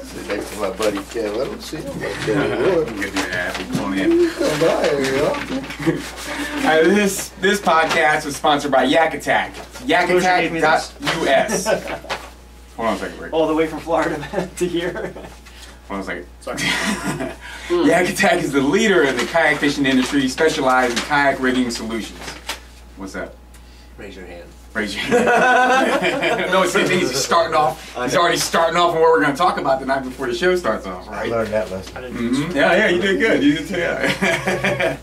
Sit next to my buddy Kev. I don't see him like that. I'm gonna do that. Come on in. Come by here, This podcast was sponsored by Yak Attack. YakAttack.us. Hold on a second, Rick. All the way from Florida to here. Hold on a second. Sorry. Yak Attack is the leader in the kayak fishing industry, specialized in kayak rigging solutions. What's that? Raise your hand. Raise your hand. No, it's he's starting off. He's already starting off on what we're going to talk about the night before the show starts off, right? I learned that lesson. Yeah, you did good. You did too. Yeah.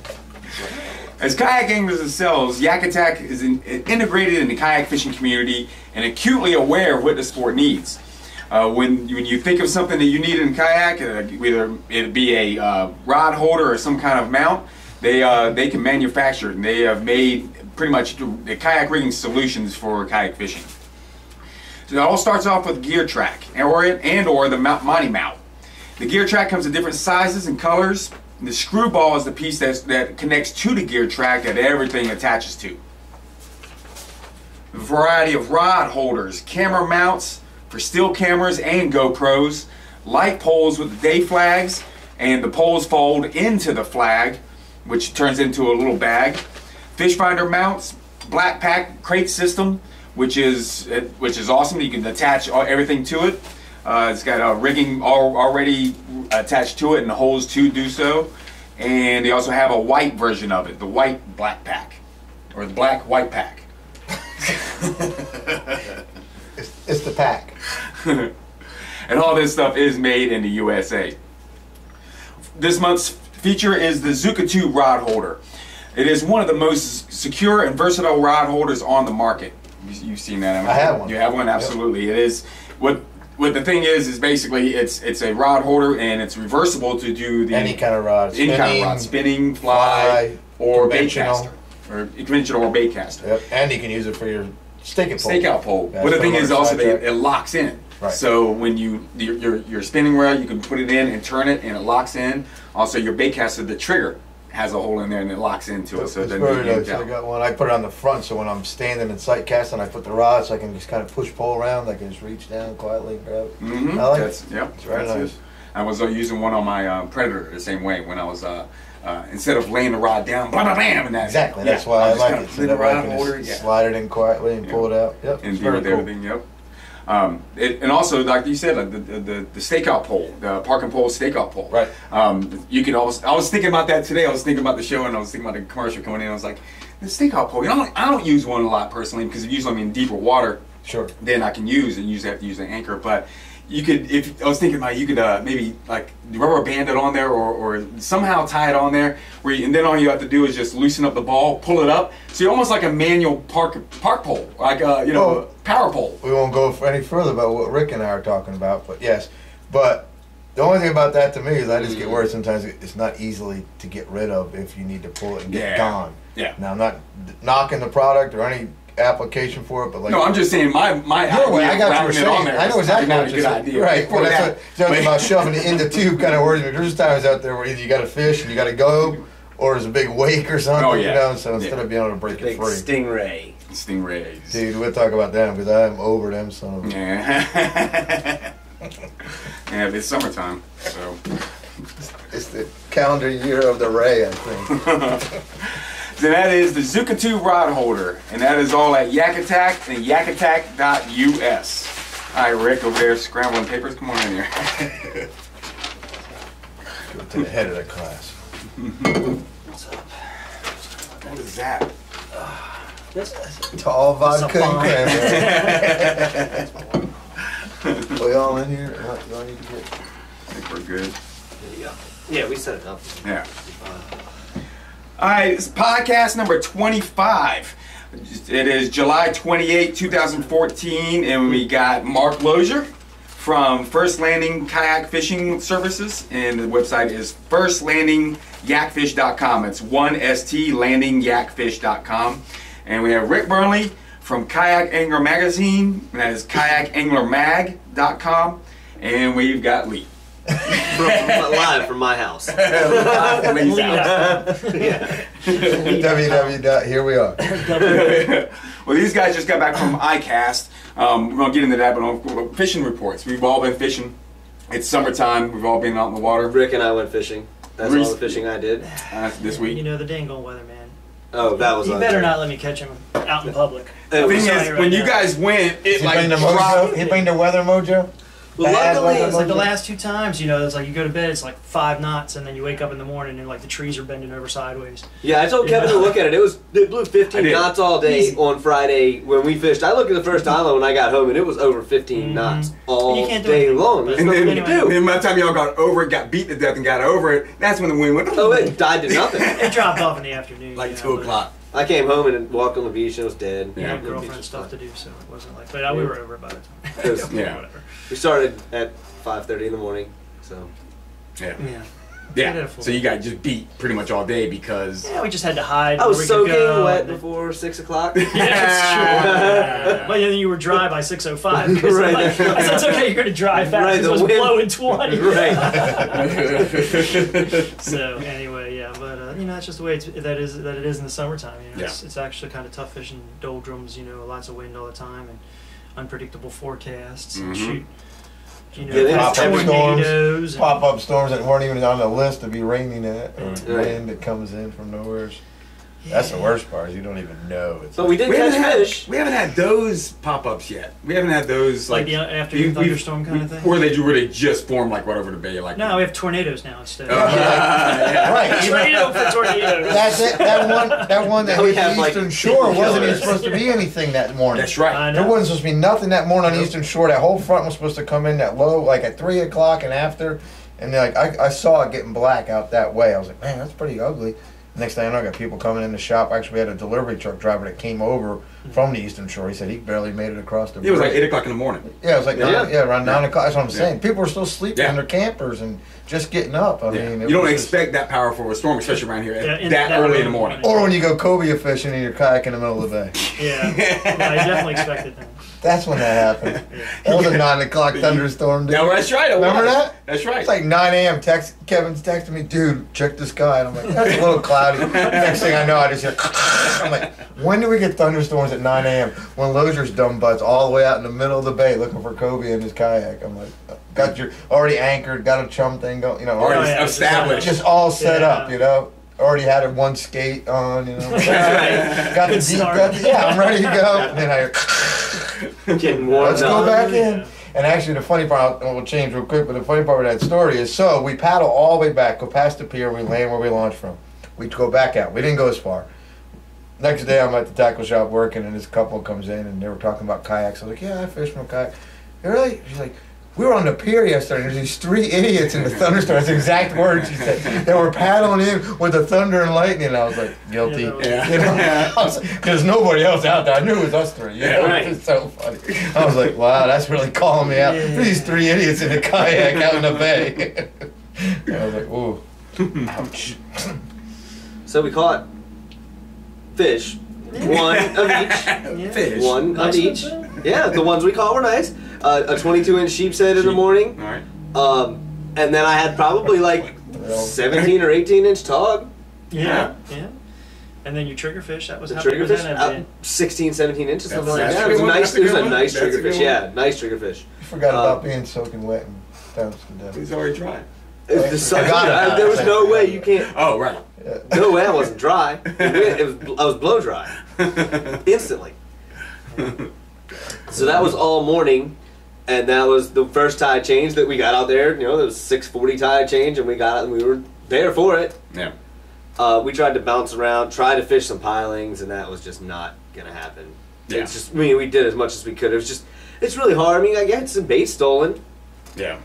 As kayak anglers themselves, Yak Attack is integrated in the kayak fishing community and acutely aware of what the sport needs. When you think of something that you need in kayak, whether it be a rod holder or some kind of mount, they can manufacture it, and they have made pretty much the kayak rigging solutions for kayak fishing. So it all starts off with gear track or the Monty mount. The gear track comes in different sizes and colors. The screw ball is the piece that connects to the gear track that everything attaches to. A variety of rod holders, camera mounts for still cameras and GoPros, light poles with the day flags, and the poles fold into the flag, which turns into a little bag. Fish finder mounts, black pack crate system, which is awesome. You can attach everything to it. It's got a rigging already attached to it and holes to do so. And they also have a white version of it, the white black pack, or the black white pack. It's the pack. And all this stuff is made in the USA. This month's feature is the Zuka 2 rod holder. It is one of the most secure and versatile rod holders on the market. You've seen that. I have one. You have one, absolutely. Yep. It is what the thing is basically it's a rod holder, and it's reversible to do any kind of rod, spinning, fly, or bait caster, or conventional or bait caster. Yep. And you can use it for your stakeout pole. Stakeout pole. But the thing is also that it locks in. Right. So when your spinning rod, you can put it in and turn it, and it locks in. Also, your bait caster, the trigger, has a hole in there and it locks into it, so it doesn't get I got one. I put it on the front, so when I'm standing in sight casting, I put the rod so I can just kind of push pull around. I can just reach down quietly and grab it. I like it. Yep, it's very nice. It. I was using one on my Predator the same way when I was instead of laying the rod down, bam, bam, and that. Exactly, that's why I like it. So the that I can just slide it in quietly and pull it out. Yep, and deal with everything. Yep. And also, like you said, the stakeout pole, the park and pole stakeout pole. Right. You can always. I was thinking about that today. I was thinking about the show, and I was thinking about the commercial coming in. I was like, the stakeout pole. I don't use one a lot personally because usually I'm in deeper water. Sure. Then I can use and usually have to use an anchor, but. You could, if I was thinking about, you could maybe like rubber band it on there, or somehow tie it on there, and then all you have to do is just loosen up the ball, pull it up, so you're almost like a manual park pole, like power pole. We won't go any further about what Rick and I are talking about, but yes, but the only thing about that to me is I just get worried sometimes it's not easily to get rid of if you need to pull it and get gone. Yeah. Now I'm not knocking the product or any application for it, but like no, I'm just saying my way. I got what you're saying. I know exactly what you're saying. Idea. Right. Well, that's what talking about shoving it in the tube kind of worries me. There's times out there where either you got to fish and you got to go, or there's a big wake or something. Oh, yeah. You know. So instead of being able to break it free, stingrays. Dude, we'll talk about them because I am over them son of a. Yeah. Yeah, it's summertime, so it's the calendar year of the ray, I think. So that is the Zuka 2 rod holder, and that is all at Yak Attack and YakAttack.us. All right, Rick over there scrambling papers. Come on in here. Go to the head of the class. What's up? What is that? Tall vodka and cranberry. We all in here? Do I need to get? I think we're good. Yeah, we set it up. Yeah. All right, it's podcast number 25. It is July 28, 2014, and we got Mark Lozier from First Landing Kayak Fishing Services, and the website is firstlandingyakfish.com. It's 1ST landingyakfish.com. And we have Ric Burnley from Kayak Angler Magazine, and that is kayakanglermag.com. And we've got Lee. Live from my house. Lee's house. www. Here we are. Well, these guys just got back from Icast. We're going to get into that, but on fishing reports. We've all been fishing. It's summertime. We've all been out in the water. Rick and I went fishing. That's all the fishing I did. This week. You know the dang old weather, man. Oh, that was. You better not let me catch him out in public. The thing is, when you guys went, it like dropped. He bring the weather mojo. Well, luckily, it's like the last 2 times, you know, it's like you go to bed, it's like 5 knots, and then you wake up in the morning and like the trees are bending over sideways. Yeah, I told Kevin to look at it. It blew 15 knots all day on Friday when we fished. I looked at the first island when I got home, and it was over 15 knots all day long. There's nothing you can do. And then by the time y'all got over it, got beat to death and got over it, that's when the wind went. Oh, it died to nothing. It dropped off in the afternoon. Like 2 o'clock. I came home and walked on the beach and it was dead. Yeah, girlfriend stuff to do, so it wasn't like. But we were over by the time. Yeah. Whatever. We started at 5:30 in the morning, so. Yeah. Yeah. Yeah. So you got just beat pretty much all day because. Yeah, we just had to hide. I was soaking wet before 6 o'clock. Yeah, that's true. But then you were dry by 6:05. Right. I said it's okay. You're going to drive fast. Right, It was blowing 20. Right. So anyway, yeah, but you know, that's just the way that it is in the summertime. You know, it's actually kind of tough fishing doldrums. You know, lots of wind all the time and unpredictable forecasts. And shoot. You know, tornadoes, pop-up storms that weren't even on the list to be raining at, or wind that comes in from nowhere. That's the worst part, is you don't even know. But we did catch fish. We haven't had those pop-ups yet. We haven't had those like the afternoon thunderstorm kind of thing? Where they really just form like right over the bay. Like no, we have tornadoes now instead. Right. Tornado for tornadoes. That's it. That one that hit the Eastern Shore wasn't even supposed to be anything that morning. That's right. There wasn't supposed to be nothing that morning on the Eastern Shore. That whole front was supposed to come in that low, like at 3 o'clock and after. And like I saw it getting black out that way. I was like, man, that's pretty ugly. Next thing I know, I got people coming in the shop. Actually, we had a delivery truck driver that came over from the Eastern Shore. He said he barely made it across the bridge. It was like 8 o'clock in the morning. Yeah, it was like around 9 o'clock. That's what I'm saying. People were still sleeping in their campers and just getting up. I mean, you don't expect that powerful of a storm, especially around here that early in the morning. Or when you go cobia fishing and you're kayaking in the middle of the bay. Yeah, I definitely expected that. That's when that happened. That was a 9 o'clock thunderstorm, dude. No, that's right. Remember that? That's right. It's like 9 a.m. Kevin's texting me, dude, check the sky. And I'm like, that's a little cloudy. Next thing I know, I just hear, I'm like, when do we get thunderstorms at 9 a.m.? When Lozier's dumb butts all the way out in the middle of the bay looking for cobia in his kayak. I'm like, got your already anchored, got a chum thing going, you know, already established. Just all set up, you know. Already had a 1 skate on, you know. Got the deep, I'm ready to go. And then Getting warm. Let's go back in. And actually, the funny part, we'll change real quick, but the funny part of that story is, so we paddle all the way back, go past the pier, we land where we launched from. We go back out. We didn't go as far. Next day, I'm at the tackle shop working, and this couple comes in, and they were talking about kayaks. I was like, yeah, I fish from a kayak. Really? She's like, we were on the pier yesterday, and there's these 3 idiots in the thunderstorm. That's the exact word she said. They were paddling in with the thunder and lightning, and I was like, guilty. Yeah. You know? There's nobody else out there. I knew it was us 3. You know? Right. It's so funny. I was like, wow, that's really calling me out. These 3 idiots in the kayak out in the bay. I was like, ooh, ouch. So we caught fish. 1 of each. Fish. 1 of each. Yeah, the ones we caught were nice. A 22-inch sheep's head in the morning. All right. And then I had probably like 17 or 18-inch tog. Yeah. And then your triggerfish, that was The how big was triggerfish, that? 16, 17 inches, something like That's that. a It was good a one. nice, That's a it was good a one. nice That's a good triggerfish. one. Yeah, nice triggerfish. You forgot about being soaking wet and bounced to death. He's already dry. The sun, forgot about there was it. no way you can't. Oh, right. No way I wasn't dry. I was blow dry instantly. So that was all morning, and that was the first tide change that we got out there. You know, there was 6:40 tide change, and we got it, and we were there for it. Yeah. We tried to bounce around, try to fish some pilings, and that was just not gonna happen. Yeah. It's just, I mean, we did as much as we could. It was just, it's really hard. I mean, I get some bait stolen. Yeah.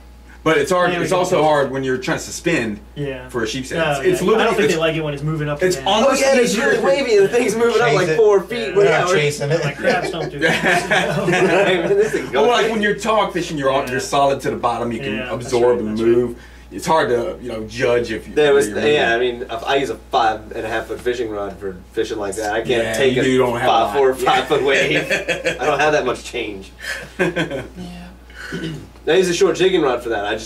But it's hard. Yeah, It's also hard when you're trying to suspend for a sheep's head. No, It's I literally. don't think they like it when it's moving up. It's and down. on- Oh yeah, it's really wavy, and the thing's moving up Chase like it. 4 feet. We're Yeah, not chasing it. Like crabs don't do that. Right, man, this thing Well, goes- like when you're tog fishing, you're solid to the bottom. You can Yeah, absorb that's and right. move. It's hard to judge if you. There was, you're yeah. I moving. mean, if I use a 5.5-foot fishing rod for fishing like that. I can't Yeah, take you don't a have a lot. 4 or 5 foot wave. I don't have that much change. I use a short jigging rod for that. I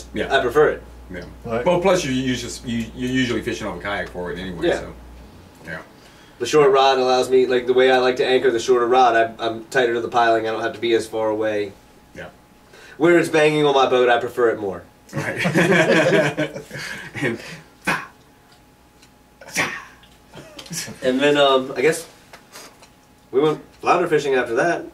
prefer it. Yeah. Right. Well, plus you're usually fishing off a kayak for it anyway. Yeah. So. Yeah. The short rod allows me, like the way I like to anchor the shorter rod. I'm tighter to the piling. I don't have to be as far away. Yeah. Where it's banging on my boat, I prefer it more. Right. And And then I guess we went flounder fishing after that.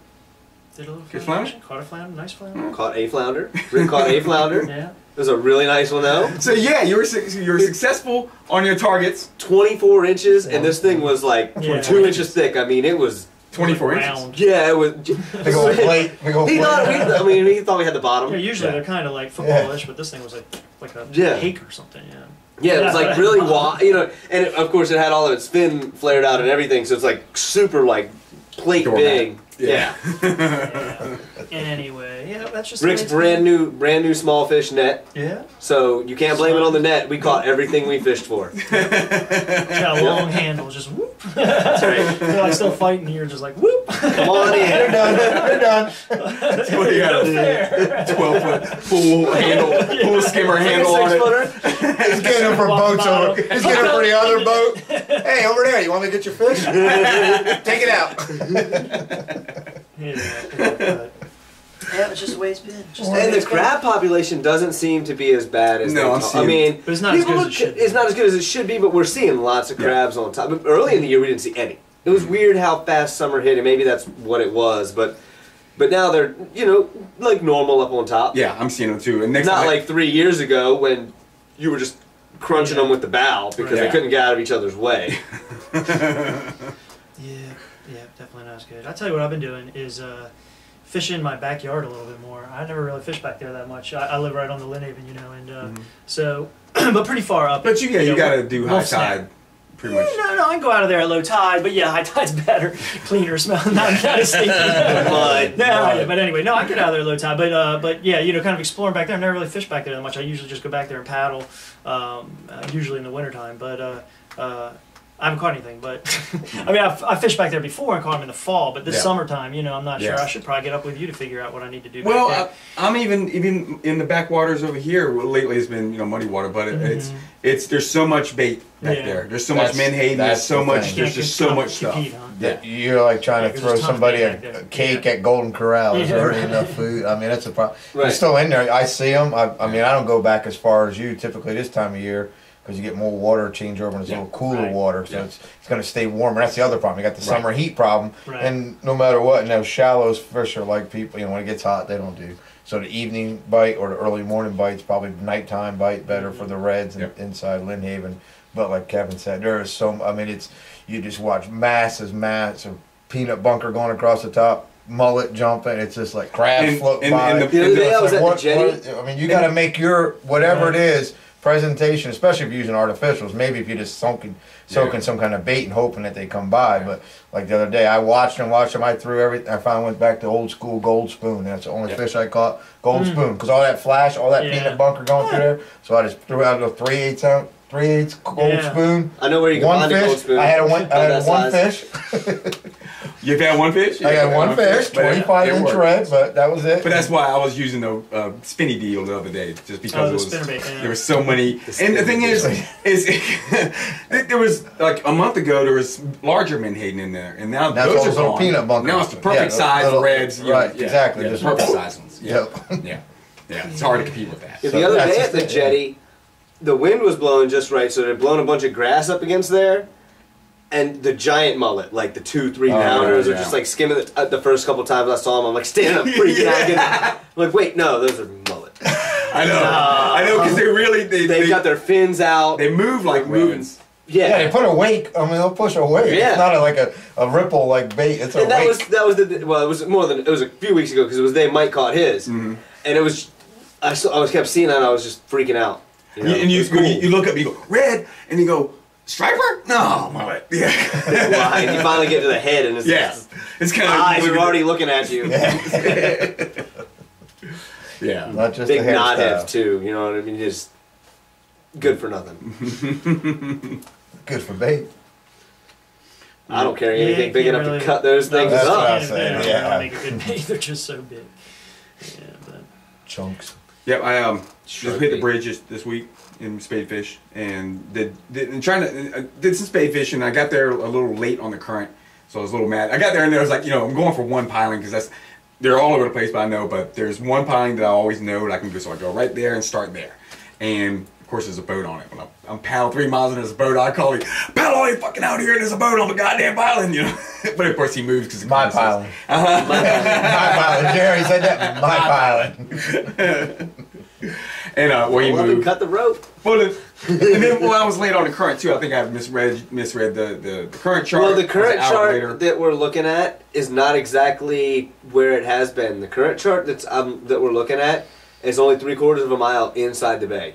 Did a little Fish flounder flounder? fishing. Caught a flounder, nice flounder. Caught a flounder. Rick caught a flounder. Yeah. It was a really nice one though. so yeah, you were successful on your targets. 24 inches, and this thing was like Yeah. 2 inches thick. I mean, it was. 24 inches. Round. Yeah, it was. Big old plate. Big old He plate. thought. He thought we had the bottom. Yeah, usually Yeah. they're kind of like footballish, but this thing was like a Yeah. cake or something. Yeah. Yeah, it was like really wide, you know, and of course it had all of its fin flared out and everything, so it's like super like plate Doormat. big. Yeah. Yeah. Anyway, yeah, that's just the Rick's way it's brand new small fish net, been. Yeah. so you can't blame it on the net. We caught everything we fished for. Got a long handle, just whoop. That's right. They're like still fighting here, just like whoop. Come on They're in. done. They're done. What do you got? Fair. 12-foot full handle, full skimmer handle on it. He's getting them for boats over. He's getting them for the other boat. Hey, over there, you want me to get your fish? Take it out. Yeah, it's just the way it's been. Just And the crab population doesn't seem to be as bad as No, I'm I seeing- mean, But it's not as people good as it should be. It's not as good as it should be, but we're seeing lots of crabs on top. But early in the year, we didn't see any. It was weird how fast summer hit, and maybe that's what it was. But now they're like normal up on top. Yeah, I'm seeing them too. And next Not time like 3 years ago when you were just crunching them with the bow because Right. they Yeah. couldn't get out of each other's way. Yeah, definitely not as good. I tell you what I've been doing is fishing in my backyard a little bit more. I never really fished back there that much. I live right on the Lynnhaven, and so, but pretty far up. But you got to do high Wolf Snap. tide, pretty much. No, I can go out of there at low tide, but yeah, high tide's better, cleaner, smell, not as stinky. Mud. Yeah, but anyway, no, I get out of there at low tide, but yeah, kind of exploring back there. I've never really fished back there that much. I usually just go back there and paddle, usually in the wintertime, but I haven't caught anything, but I mean, I fished back there before and caught them in the fall. But this summertime, I'm not sure. Yeah. I should probably get up with you to figure out what I need to do. Well, back I'm even in the backwaters over here. Well, lately, it's been muddy water, but it's there's so much bait back there. There's so much menhaden. There's so much. thing. There's just so much stuff. Compete, huh? Yeah, you're like trying to there's throw tons of somebody bait a back there. cake Yeah. at Golden Corral. There's Yeah. already enough food. I mean, that's a problem. Right. They're still in there. I see them. I mean, I don't go back as far as you typically this time of year because you get more water change over and it's a little cooler Right. water, so Yeah. it's going to stay warmer. That's the other problem. You got the summer heat problem, Right. and no matter what, and those shallows fish are like people. When it gets hot, they don't do. So the evening bite or the early morning bite's probably nighttime bite better for the reds and inside Lynnhaven. But like Kevin said, there is so. I mean, you just watch massive peanut bunker going across the top, mullet jumping. It's just like crabs floating by. And The other day I was at the What- jetty. I mean, you got to make your whatever it is presentation, especially if you're using artificials. Maybe if you're just soaking some kind of bait and hoping that they come by. But like the other day, I watched them. I threw everything. I finally went back to old school gold spoon. That's the only fish I caught. Gold spoon, because all that flash, all that peanut bunker going through there. So I just threw out a 3/8 ounce. 3/8 gold spoon. I know where you can One find a gold fish. spoon. I had one that size. fish. You've had one fish? I got one fish, But 25-inch worked. red, but that was it. But that's why I was using the spinny deal the other day, just because the spinnerbait, yeah. there was so many. And the thing is there was like a month ago there was larger menhaden in there, and now That's those all are those little gone. peanut bunkers. Now it's the perfect Yeah, size little- reds. right, exactly, Yeah, just- the perfect size ones. Yeah, Yep. yeah. It's hard to compete with that. Yeah, So the other that's day the at the thing, jetty, the wind was blowing just right, so they'd blown a bunch of grass up against there, and the giant mullet, like the 2-3 pounders, yeah. are just like skimming the first couple times I saw them. I'm like standing up freaking out. I'm like, wait, no, those are mullet. I know, because They've got their fins out. they move like reds. Yeah, they Yeah. put a wake. I mean, they'll push a wake. Yeah. It's not like a ripple like bait. It's a And that wake. was it was a few weeks ago because it was the day Mike caught his, and it was I kept seeing that and I was just freaking out. You know? And It was cool. you look up and you go, red, and you go, striper? No, mullet. Yeah. Well, and you finally get to the head and it's It's kind of eyes are already looking at you. Yeah. Not just Big the knot hairstyle. heads too. You know what I mean? Just good for nothing. Good for bait. I don't carry Yeah, anything you big can't enough really- to cut those things That's what up. I'm saying, They yeah. don't make a good bait. They're just so big. Yeah, but Chunks. Yep, I just Shark hit the bait. bridge this week in spadefish and did some spadefish, and I got there a little late on the current, so I was a little mad. I got there and there was like, I'm going for one piling because they're all over the place, but I know. But there's one piling that I always know that I can go. So I go right there and start there. And of course, there's a boat on it. When I'm paddling 3 miles and there's a boat, I call him, paddle all you fucking out here. There's a boat on the goddamn island, you know. But of course, he moves because My piling. My piling. Jerry said that. My piling. And well, he moved. Cut the rope. Well, and then I was late on the current too. I think I misread the current chart. Well, the current chart later. that we're looking at is not exactly where it has been. The current chart that we're looking at is only 3/4 of a mile inside the bay.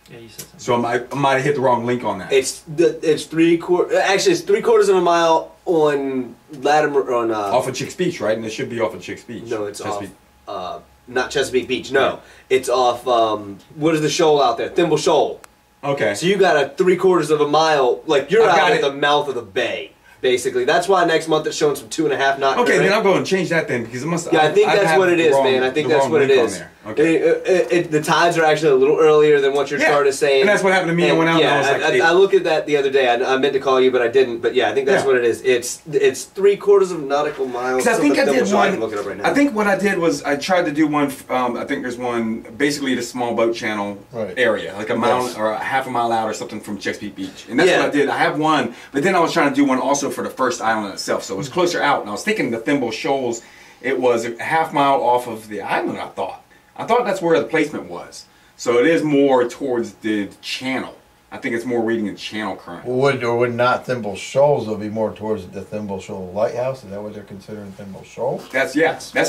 Yeah, you said something. So I might have hit the wrong link on that. It's 3/4. Actually, it's 3/4 of a mile on Latimer off of Chicks Beach, right? And it should be off of Chicks Beach. No, it's Chesapeake. off. Not Chesapeake Beach. No, it's off. What is the shoal out there? Thimble Shoal. Okay. So you got a 3/4 of a mile. Like you're I've out got at it. the mouth of the bay. Basically, that's why next month it's showing some 2.5 knot. Okay, current. then I'm going to change that then because it must. Yeah, I think I've that's had what it the is, wrong- man. I think the that's wrong what it link on is. there. Okay. The tides are actually a little earlier than what your Yeah. chart is saying. And that's what happened to me. I went out and I was like, I looked at that the other day. I meant to call you, but I didn't. But yeah, I think that's Yeah. what it is. It's 3/4 of nautical miles. Because I think I did I one. can look it up right now. I think what I did was I tried to do one. I think there's one basically the small boat channel Right. area, like a mile Yes. or a half a mile out or something from Chesapeake Beach, and that's Yeah. what I did. I have one, but then I was trying to do one also for the first island itself, so it was closer out. And I was thinking the Thimble Shoals, it was a half mile off of the island. I thought that's where the placement was. So it is more towards the channel. I think it's more reading the channel current. Would or would not Thimble Shoals will be more towards the Thimble Shoal Lighthouse? Is that what they're considering Thimble Shoal? That's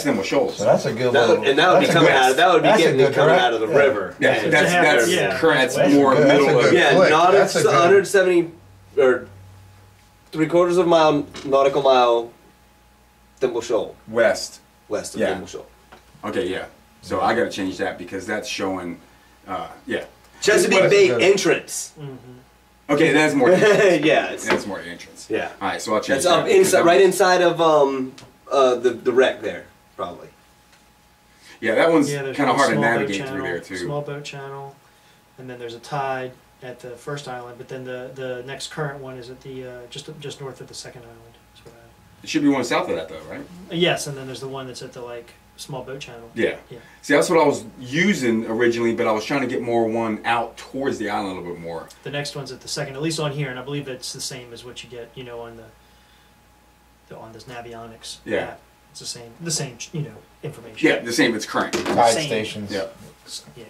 Thimble Shoals. So that's a good That little. would, and that would be that's a coming good- out. That would be that's a getting good coming direct- out of the yeah. river. Yeah, And- that's Yeah. current. That's That's more a good- that's middle a of good Yeah, click. not That's a good- 170 or 3/4 of a mile nautical mile Thimble Shoal west. west of Yeah. Thimble Shoal. Okay, yeah. So I got to change that because that's showing, yeah. Chesapeake What- Bay good. entrance. Okay, that's more. entrance. Yeah, it's, That's more entrance. yeah. All right, so I'll change That's up that. because inside, that right was- inside of the wreck there, probably. Yeah, that one's Yeah, there's kind of one hard to small boat navigate channel, through there too. Small boat channel, and then there's a tide at the first island, but then the next current one is at the just north of the second island. That's what It should be one south of that though, right? yes, and then there's the one that's at the small boat channel. Yeah. Yeah. See, that's what I was using originally, but I was trying to get more one out towards the island a little bit more. The next one's at the second, at least on here, and I believe it's the same as what you get, on on this Navionics Yeah. app. It's the same, information. Yeah, the same. It's current. Tide Same. stations. Yeah. Yeah.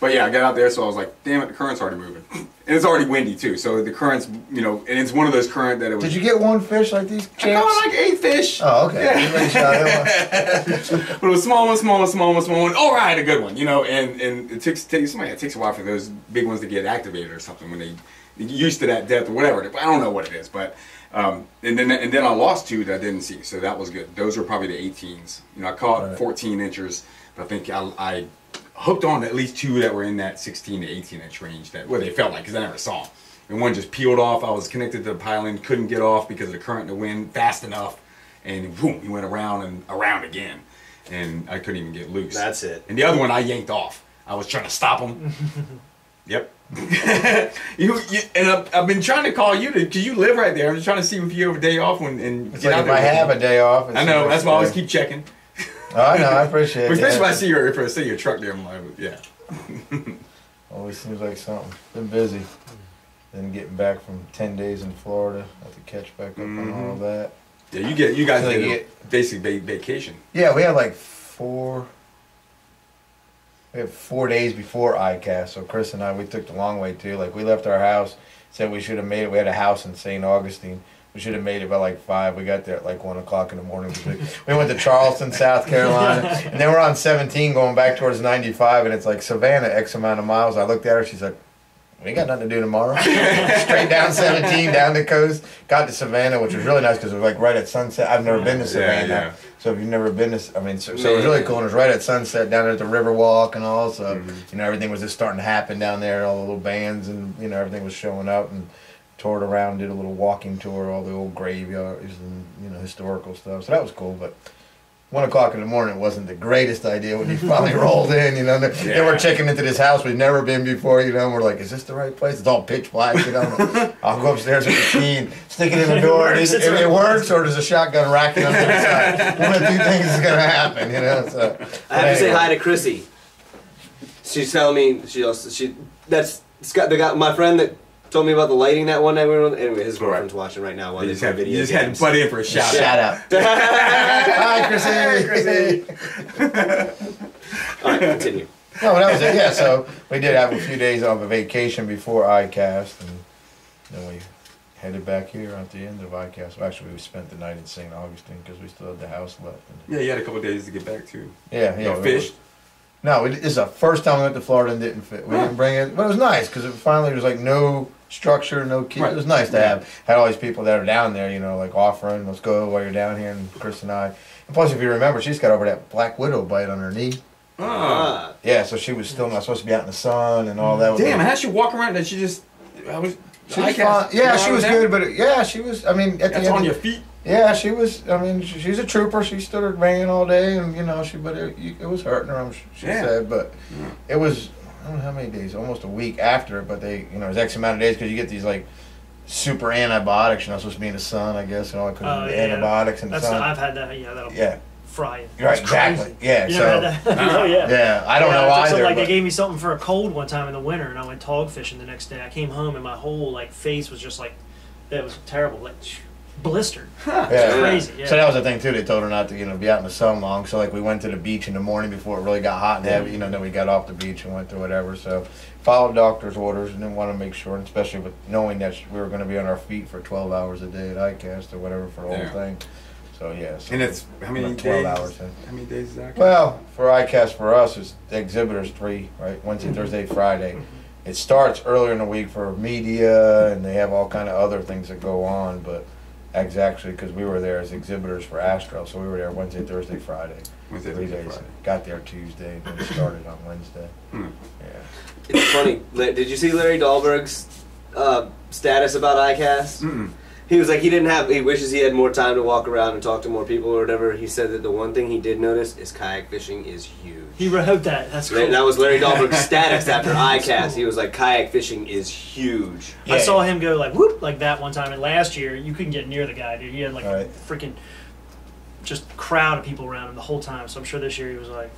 But yeah, I got out there, so I was like, damn it, the current's already moving. And it's already windy too, so the current's, and it's one of those current that it was. Did you get one fish like these I champs? caught like 8 fish. Oh, okay. Yeah. You really shot it one. But it was small one. All right, a good one, and it takes a while for those big ones to get activated or something when they get used to that depth or whatever. I don't know what it is, but and then I lost 2 that I didn't see, so that was good. Those were probably the 18s. I caught Right. 14 inchers, but I think I hooked on at least 2 that were in that 16 to 18 inch range where they felt like because I never saw them. And one just peeled off. I was connected to the piling, couldn't get off because of the current and the wind fast enough, and boom, he went around and around again, and I couldn't even get loose. That's it. And the other one I yanked off. I was trying to stop him. Yep. And I've been trying to call you because you live right there. I'm just trying to see if you have a day off and It's get like out if there. I have a day off. I know. That's why I always keep checking. Oh, I know. I appreciate it. Especially yeah. if I see your truck there, I'm like, yeah. Always seems like something. Been busy. Then getting back from 10 days in Florida. Have to catch back up on all that. Yeah, you guys So get you a basic vacation. Yeah, we had like 4 days before Icast. So Chris and I, we took the long way too. Like we left our house, said we should have made it. We had a house in St. Augustine. We should have made it by like 5. We got there at like 1 o'clock in the morning. We went to Charleston, South Carolina, and then we're on 17 going back towards 95, and it's like Savannah, X amount of miles. I looked at her. She's like, "We ain't got nothing to do tomorrow." Straight down 17, down the coast. Got to Savannah, which was really nice because it was like right at sunset. I've never been to Savannah. yeah. So if you've never been to, so it was really cool. And it was right at sunset down there at the Riverwalk and all. So, everything was just starting to happen down there. All the little bands and, everything was showing up, and toured around, did a little walking tour, all the old graveyards and, historical stuff. So that was cool. But 1 o'clock in the morning wasn't the greatest idea when you finally rolled in, you know. They were checking into this house we'd never been before, you know, and we're like, is this the right place? It's all pitch black, you know. I'll go upstairs with the key and stick it in the door. If it works, or there's a shotgun racking up to the side. One of the two things is going to happen, you know. So, I have to say hi to Chrissy. She's telling me, that's Scott, the guy, my friend that told me about the lighting that one night we were on. Anyway, his girlfriend's watching right now. You just had to butt in for a shout out. Hi, Chrissy. All right, continue. No, that was it. Yeah, so we did have a few days of a vacation before Icast, and then we headed back here at the end of Icast. Well, actually, we spent the night in St. Augustine because we still had the house left. Yeah, you had a couple of days to get back to. Yeah. You fished? No, this is the first time we went to Florida and didn't fit. We didn't bring it, but it was nice because finally there was like no structure, no key. Right. It was nice to had all these people that are down there, you know, like offering, let's go while you're down here, and Chris and I. And plus, if you remember, she's got over that black widow bite on her knee. Ah. Yeah, so she was still not supposed to be out in the sun and all that. Damn, how'd she walk around and she just... She was fine. Yeah, she was good, but yeah, she was, I mean... That's on your feet? Yeah, she was, I mean, she's a trooper. She stood her ran all day, and, you know, but it was hurting her, she said, but it was, I don't know how many days, almost a week after it, but they, you know, it was X amount of days because you get these, like, super antibiotics. You're not supposed to be in the sun, I guess, and all that antibiotics in the sun. I've had that, that'll fry you. Right, exactly. Yeah, you never had that? Oh, yeah. Yeah, I don't know either. Like, they gave me something for a cold one time in the winter, and I went hog fishing the next day. I came home, and my whole, like, face was just, like, it was terrible, like, blistered. Yeah. Crazy. Yeah. So that was the thing too. They told her not to, you know, be out in the sun long. So like we went to the beach in the morning before it really got hot and heavy. You know, then we got off the beach and went to whatever. So followed doctor's orders and didn't want to make sure, and especially with knowing that we were going to be on our feet for 12 hours a day at Icast or whatever for the whole thing. So yeah. So and it's how many 12 days? Hours. How many days is that? Well, for Icast for us, it's the exhibitors 3, right? Wednesday, Thursday, Friday. It starts earlier in the week for media, and they have all kind of other things that go on, but. Exactly, because we were there as exhibitors for Astro, so we were there Wednesday, Thursday, Friday. Wednesday, 3 Thursday, days. Friday. Got there Tuesday, and then started on Wednesday. Yeah. It's funny. Did you see Larry Dahlberg's status about Icast? Mm-mm. He was like, he wishes he had more time to walk around and talk to more people or whatever. He said that the one thing he did notice is kayak fishing is huge. He wrote that. That's cool. That was Larry Dahlberg's status after Icast. He was like, kayak fishing is huge. Yeah, I saw him go like whoop like that one time, and last year you couldn't get near the guy, dude. He had like a freaking just crowd of people around him the whole time. So I'm sure this year he was like,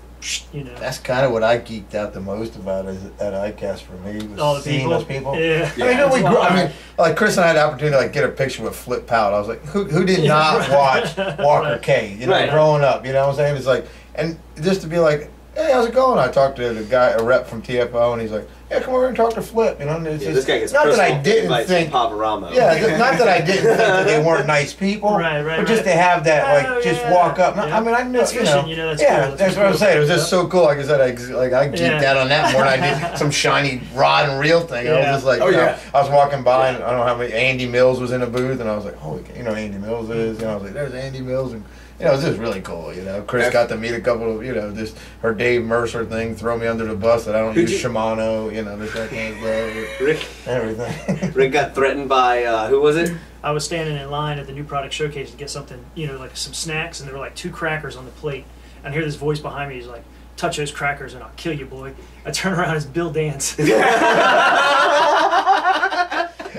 you know. That's kind of what I geeked out the most about at Icast for me was all the seeing people. those people. Yeah. I mean, like Chris and I had the opportunity to like get a picture with Flip Powell. I was like, who did not watch Walker K? You know, growing up. You know what I'm saying? It's like, and just to be like, hey, how's it going? I talked to the guy, a rep from TFO, and he's like, yeah, come over and talk to Flip. You know, and it's just, this guy gets not that I didn't think Paparama. Yeah, not that I didn't think that they weren't nice people, but just to have that, like, just walk up. I mean, I knew, that's fishing, you know, that's cool. That's what I'm saying. It was just so cool. Like I said, I geeked out on that more than I did some shiny rod and reel thing. I was just like, you know, I was walking by, and I don't know how many, Andy Mills was in a booth, and I was like, holy, you know who Andy Mills is? You know, I was like, there's Andy Mills, and you know, it was just really cool, you know. Chris got to meet a couple of, you know, just her Dave Mercer thing, throw me under the bus that I don't use Shimano, you know, this that kind of stuff. Rick. Everything. Rick got threatened by, who was it? I was standing in line at the new product showcase to get something, you know, like some snacks, and there were like 2 crackers on the plate. And I hear this voice behind me, he's like, touch those crackers and I'll kill you, boy. I turn around, it's Bill Dance.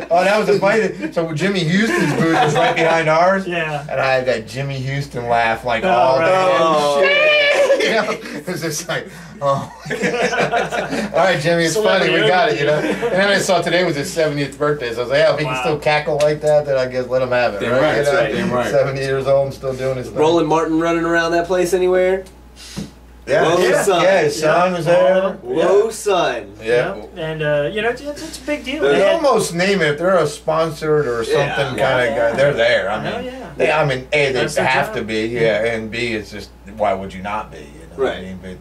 Oh, that was the funny thing. So Jimmy Houston's booth was right behind ours. Yeah. And I had that Jimmy Houston laugh like all day. Oh. You know, it was just like, oh. All right, Jimmy, it's funny. We got it, you know. And then I saw today was his 70th birthday. So I was like, yeah, if he can still cackle like that, then I guess let him have it. Damn right? right, You know? that's right. Damn right. 70 years old and still doing his thing. Roland Martin running around that place anywhere? Yeah, his son was there. Whoa, son. Yeah. And, you know, it's a big deal. They almost name it if they're a sponsored or something kind of guy. They're there. I mean, I mean, A, they have to be, and B, it's just why would you not be? You know what I mean? But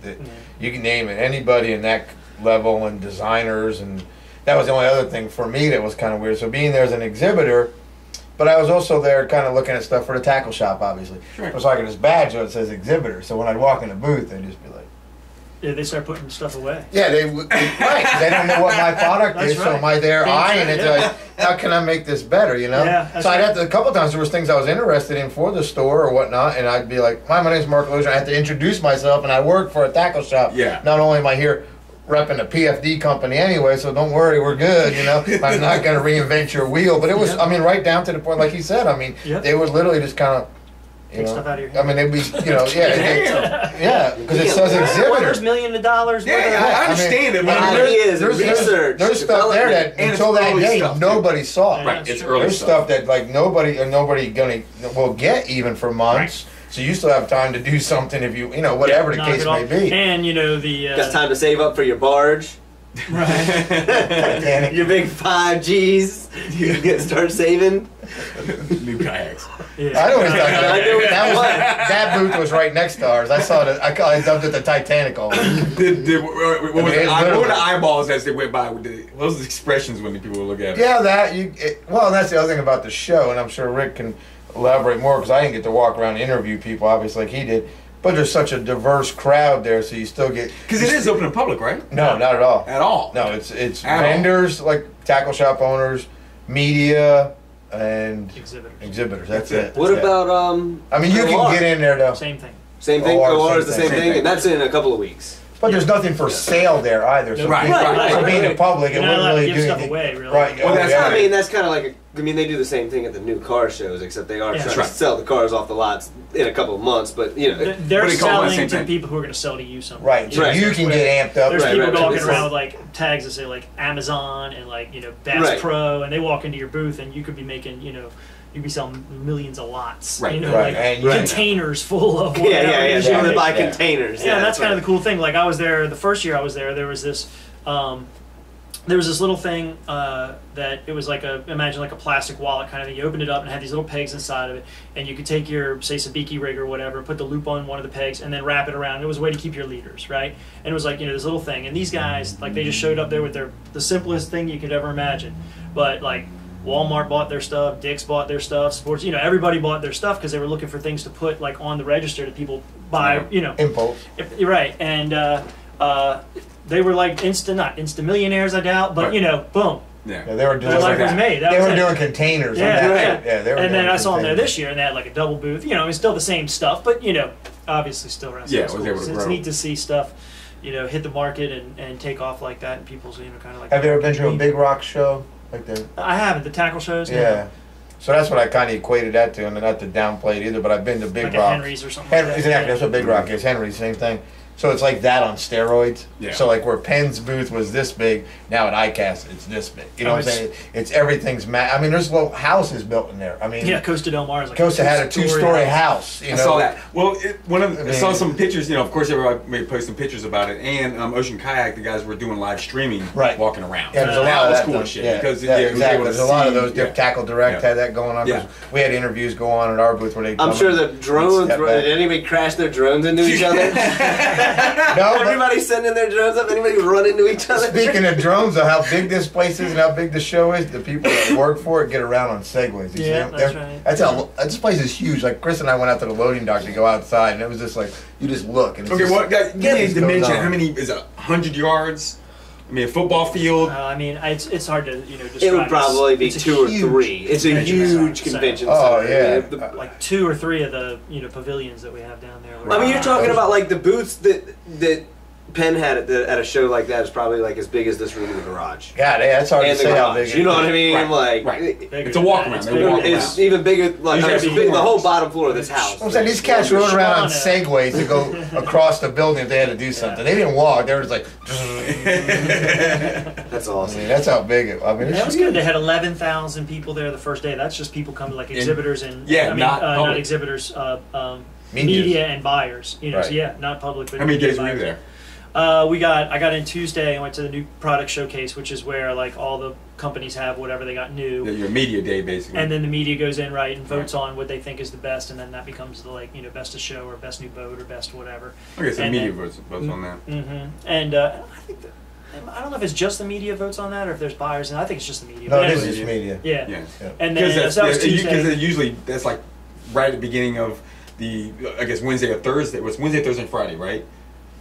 you can name it anybody in that level and designers, and that was the only other thing for me that was kind of weird. So being there as an exhibitor. But I was also there kind of looking at stuff for the tackle shop, obviously. Sure. I was like this badge that says exhibitor. So when I'd walk in the booth, they'd just be like, they start putting stuff away. Yeah, right. 'Cause they don't know what my product That's is, so right. am I there That's eyeing right, it? yeah. Like, how can I make this better? You know. Yeah, that's so I'd right. have to. A couple times there was things I was interested in for the store or whatnot, and I'd be like, "Hi, my name's Mark Lozier." I have to introduce myself, and I work for a tackle shop. Yeah. Not only am I here repping a PFD company anyway, so don't worry, we're good. You know, I'm not going to reinvent your wheel. But it was, I mean, right down to the point, like he said. I mean, Yep. they would literally just kind of. Take stuff out of your I hand. mean, it'd be, yeah, because it says Orders exhibitors. millions of dollars. Yeah, worth of- I understand it, but I mean, Ideas and research, there's stuff there that And it's until that early day stuff, too. nobody saw. Yeah, Right, that's it's true. early There's stuff. stuff that like nobody will get even for months. So you still have time to do something if you whatever the Knock case it may off. be. And the Got time to save up for your barge. right. Titanic. Your big 5 Gs. You can start saving. New kayaks. Yeah. I always thought I knew it that, was. that booth was right next to ours. I saw it. I dubbed it the Titanic always. What were the literally- eyeballs as they went by? What was the expressions when the people would look at it? Yeah, well, that's the other thing about the show, and I'm sure Rick can elaborate more because I didn't get to walk around and interview people, obviously, like he did. But there's such a diverse crowd there, so you still get. Because it is open to public, right? No, not at all. At all. No, it's At all. vendors like tackle shop owners, media, and Exhibitors. That's That's it. What That's it. about I mean, you can OR? get in there though, Same thing. Same thing. OR, OR is the same same thing. thing, and that's in a couple of weeks. but there's nothing for sale there either. So Right, being, right, so right, being in right. public, it You're not wouldn't allowed to really give do stuff anything. away, really. Right. Well, oh, that's yeah. I mean, that's kind of like they do the same thing at the new car shows, except they are Yeah. trying Right. to sell the cars off the lots in a couple of months. But They're What do you call it? selling Same to thing. people who are going to sell to you something. Right. So Right. you can get amped up. There's Right, people right, walking right. around with like tags that say like Amazon and like Bass Right. Pro, and they walk into your booth and you could be making you'd be selling millions of lots. Right. Right. Like And you- containers full of yeah, whatever. yeah, yeah. you They know. only buy Yeah. containers. Yeah, that's kind of right. the cool thing. Like I was there the first year I was there. There was this little thing that it was like imagine like a plastic wallet kind of thing. You opened it up and it had these little pegs inside of it, and you could take your say sabiki rig or whatever, put the loop on one of the pegs, and then wrap it around. It was a way to keep your leaders, right? And it was like this little thing. And these guys like they just showed up there with the simplest thing you could ever imagine, but like. Walmart bought their stuff, Dick's bought their stuff, Sports, everybody bought their stuff because they were looking for things to put like on the register that people buy, Impulse. You're right, and they were like not instant millionaires, I doubt, but Right. boom, Yeah. Yeah, they were doing their life like was that. made. That they was were it. doing containers. Yeah, on that. yeah. Yeah, they were. And then doing I saw them there containers. this year, and they had like a double booth. It's still the same stuff, but obviously still around. Yeah, some it was able to schools. It's grow. neat to see stuff, hit the market and take off like that, and people's kind of like. Have you ever been to a Big Rock show like that? I haven't. The tackle shows. no. Yeah. So that's what I kind of equated that to, and not to downplay it either. But I've been to Big Like Rock. a Henry's or something. Henry's, like that. exactly. That's what Big Rock is. Henry's, same thing. So it's like that on steroids. Yeah. So like where Penn's booth was this big, now at Icast it's this big. You know what I'm saying? It's everything's I mean, there's little houses built in there. I mean, Yeah, Costa Del Mar is like Costa had a two-story house. I saw that. Well, I saw mean- some pictures. Of course, everybody may post some pictures about it. And Ocean Kayak, the guys were doing live streaming, Right. walking around. Yeah, there's a That lot of was that cool done. as shit Yeah, because yeah, it was exactly. able to There's a lot of see- those. yeah. Tackle Direct Yeah. had that going on. 'Cause Yeah. we had interviews go on at our booth where they. I'm come sure and the drones. step back. Did anybody crash their drones into each other? No, but Everybody sending their drones up. Anybody run into each other? speaking of drones, of how big this place is and how big the show is, the people that work for it get around on segways. You see Yeah, them? that's They're- right. That's how. This place is huge. Like Chris and I went out to the loading dock to go outside, and it was just like you just look. And it's Okay, just, well, give me a This goes dimension. on. How many is it? 100 yards? I mean, a football field. I mean, it's hard to describe. It would probably be It's a 2 or huge 3. It's a convention huge center. convention Oh, center. yeah. like 2 or 3 of the pavilions that we have down there. I mean, you're talking about like the booths that Penn had at a show like that is probably like as big as this room in the garage. God, yeah, that's hard And to the say how garage. big. You know what I mean? Right, Like, right. Bigger It's a than walk that. around. It's They bigger walk than it's that. even bigger. Like There's it's gotta be big, the whole floors. bottom floor of this house. I'm saying these cats rode around on Schwan, segways to go across the building if they had to do something. They didn't walk. They were just like. That's I awesome. mean, that's how big it. I mean, That it's was good. They had 11,000 people there the first day. That's just people coming like exhibitors and yeah, I mean, not not public. exhibitors, Medias. media and buyers. So Right. yeah, not public. But How many media days were you buyers. there? I got in Tuesday and went to the new product showcase, which is where like all the companies have whatever they got new. Your media day, basically. And then the media goes in, right, and votes on what they think is the best, and then that becomes the best of show or best new boat or best whatever. Okay, so and media then- votes on that. Mm-hmm. And I think I don't know if it's just the media votes on that or if there's buyers, and I think it's just the media. No, But it is anyways, just media. Yeah. Yeah. And then Because so that was Tuesday. usually that's like right at the beginning of the I guess Wednesday or Thursday. It was Wednesday, Thursday, and Friday, right?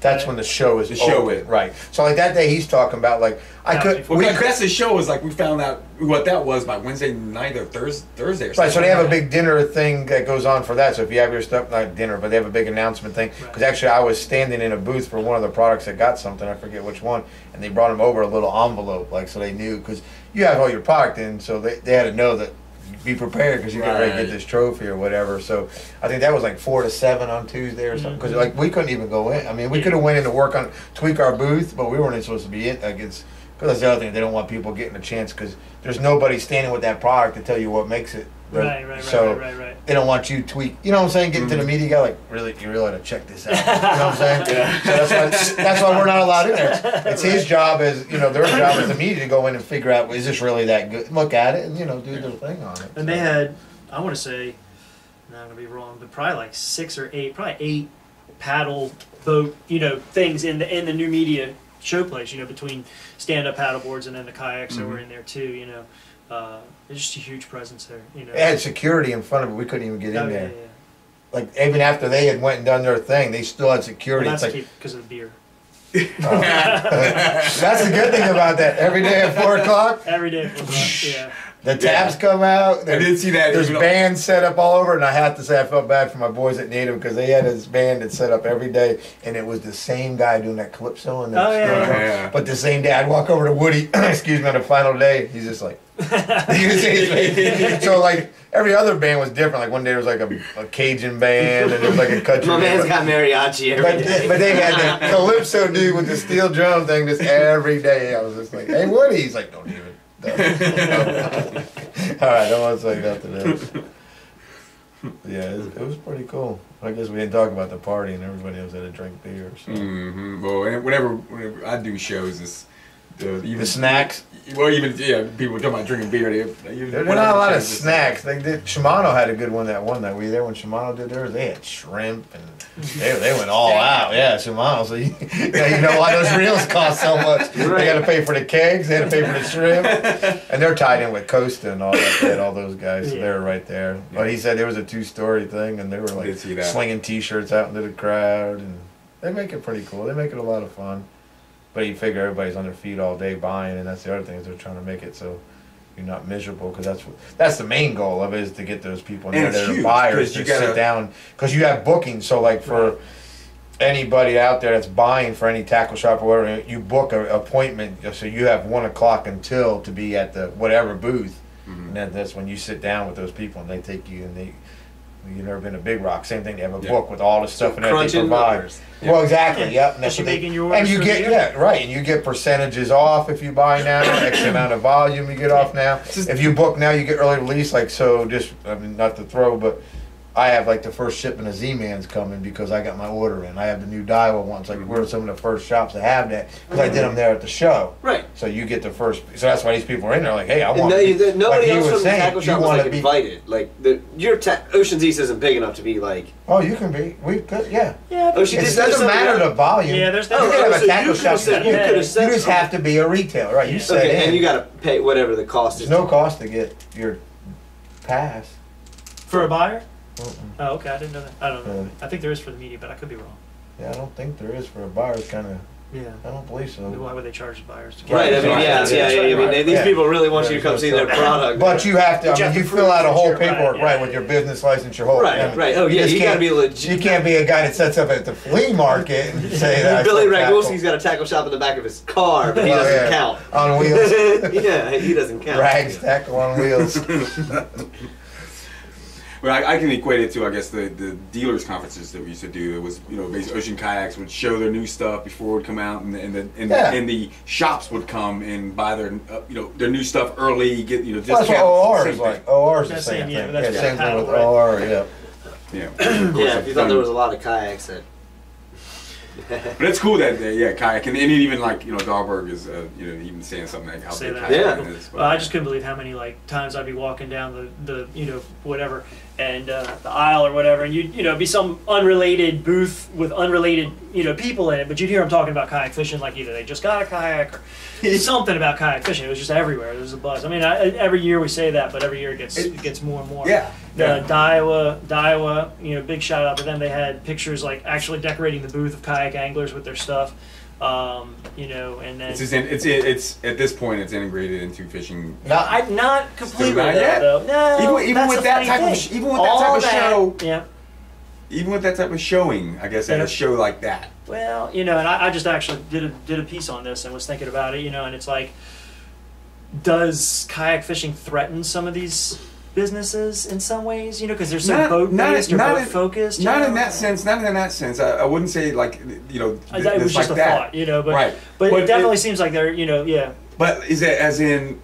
That's when the show is The show open, is. right. So like that day he's talking about like I could. Well, that's the show is like we found out what that was by Wednesday night or Thursday or something. Right, so they have a big dinner thing that goes on for that. So if you have your stuff, not dinner, but they have a big announcement thing. Because actually, I was standing in a booth for one of the products that got something. I forget which one, and they brought them over a little envelope, like so they knew because you have all your product in, so they had to know that. Be prepared because you're getting ready to get this trophy or whatever. So I think that was like 4 to 7 on Tuesday or something. Because like we couldn't even go in. I mean, we could have went in to work on tweak our booth, but we weren't even supposed to be in. Because that's the other thing. They don't want people getting a chance because there's nobody standing with that product to tell you what makes it. Right. They don't want you tweak. You know what I'm saying? Getting to the media guy like, really, you really ought to check this out. You know what I'm saying? So that's why we're not allowed in there. It's his job as their job as the media to go in and figure out is this really that good? Look at it and do their thing on it. And they had, I want to say, no, I'm gonna be wrong, but probably like 6 or 8, probably 8 paddle boat, things in the new media showplace. Between stand-up paddle boards and then the kayaks that were in there too. It's just a huge presence there. They had security in front of it. We couldn't even get in there. Yeah. Like even after they had went and done their thing, they still had security. Well, that's it's like because of the beer. That's the good thing about that. Every day at 4 o'clock. Every day at 4 o'clock. Yeah. The tabs come out. I did see that. There's bands set up all over, and I have to say I felt bad for my boys at Native because they had this band that set up every day, and it was the same guy doing that calypso and that. But the same day, I'd walk over to Woody, excuse me, on the final day, he's just like, so like every other band was different. Like one day there was like a Cajun band, and there was like a country. My man's got mariachi every day. But they had the calypso dude with the steel drum thing just every day. I was just like, hey Woody, he's like, don't even. All right, don't want to say nothing else. Yeah, it was pretty cool. I guess we didn't talk about the party and everybody else had to drink beer. So. Well, whenever I do shows, it's the snacks. Well, people talking about drinking beer. There's not a lot of snacks. They did. Shimano had a good one that one night. Were you there when Shimano did theirs? They had shrimp and they went all out. Yeah, Shimano. So you know why those reels cost so much. They got to pay for the kegs. They had to pay for the shrimp, and they're tied in with Costa and all that. They had all those guys. So they were right there. But he said there was a 2-story thing, and they were like slinging T-shirts out into the crowd, and they make it pretty cool. They make it a lot of fun. But you figure everybody's on their feet all day buying, and that's the other thing is they're trying to make it so you're not miserable because that's the main goal of it is to get those people in there that are buyers to sit down because you have bookings. So like for anybody out there that's buying for any tackle shop or whatever, you book an appointment so you have 1 o'clock until to be at the whatever booth, and then that's when you sit down with those people and they take you and you've never been to Big Rock. Same thing. They have a book with all the stuff in there they provide. Well, exactly. Yep. And, and you get and you get percentages off if you buy now. X amount of volume you get off now. If you book now, you get early release. Like so, just not to throw, but I have like the first shipment of Z-Man's coming because I got my order in. I have the new Daiwa ones. Like we're some of the first shops that have that because I did them there at the show. Right. So you get the first. So that's why these people are in there. Like, hey, I want. Nobody else from the tackle shop was like invited. Like your Ocean's East isn't big enough to be like. Oh, you can be. We could. Yeah. Yeah. It doesn't matter the volume. Yeah. There's. You can have a tackle shop. You just have to be a retailer, right? You said it. And you got to pay whatever the cost is. There's no cost to get your pass for a buyer. Oh, okay. I didn't know that. I don't know. I think there is for the media, but I could be wrong. Yeah, I don't think there is for a buyer. It's kind of. Yeah. I don't believe so. Why would they charge the buyers to get right. I mean, these people really want you to come see their product. But you have to. You fill out a whole paperwork, with your business license, your whole. Right. Oh yeah. You got to be legit. You can't be a guy that sets up at the flea market and say that. Billy Ragwolski's got a tackle shop in the back of his car, but he doesn't count. On wheels. Yeah, he doesn't count. Rags tackle on wheels. Well, I can equate it to, I guess, the dealers conferences that we used to do. It was, basically Ocean Kayaks would show their new stuff before it would come out, and the shops would come and buy their, their new stuff early, get, discounts. That's what OR is like. OR is the same thing. Yeah, same thing with OR, Yeah. Yeah, if you thought there was a lot of kayaks that. But it's cool that kayak and even like Dahlberg is even saying something like how big kayak is. Well, I just couldn't believe how many times I'd be walking down the whatever and the aisle or whatever, and you'd be some unrelated booth with unrelated people in it, but you'd hear them talking about kayak fishing, like either they just got a kayak or something about kayak fishing. It was just everywhere. There was a buzz. I mean, every year we say that, but every year it gets more and more. Yeah, Daiwa, you know, big shout out to them. They had pictures like actually decorating the booth of kayak anglers with their stuff. You know, and then it's at this point it's integrated into fishing. Not completely Not yet? though. No, Even with that type of show. Yeah. Even with that type of showing, I guess, at a show like that. Well, you know, and I just actually did a piece on this and was thinking about it, you know, and it's like, does kayak fishing threaten some of these businesses in some ways? You know, because they're so boat-based or boat-focused. Not in that sense. Not in that sense. I wouldn't say like, you know, it was just like a thought, you know. But right. But it definitely seems like they're, you know, yeah. But is it as in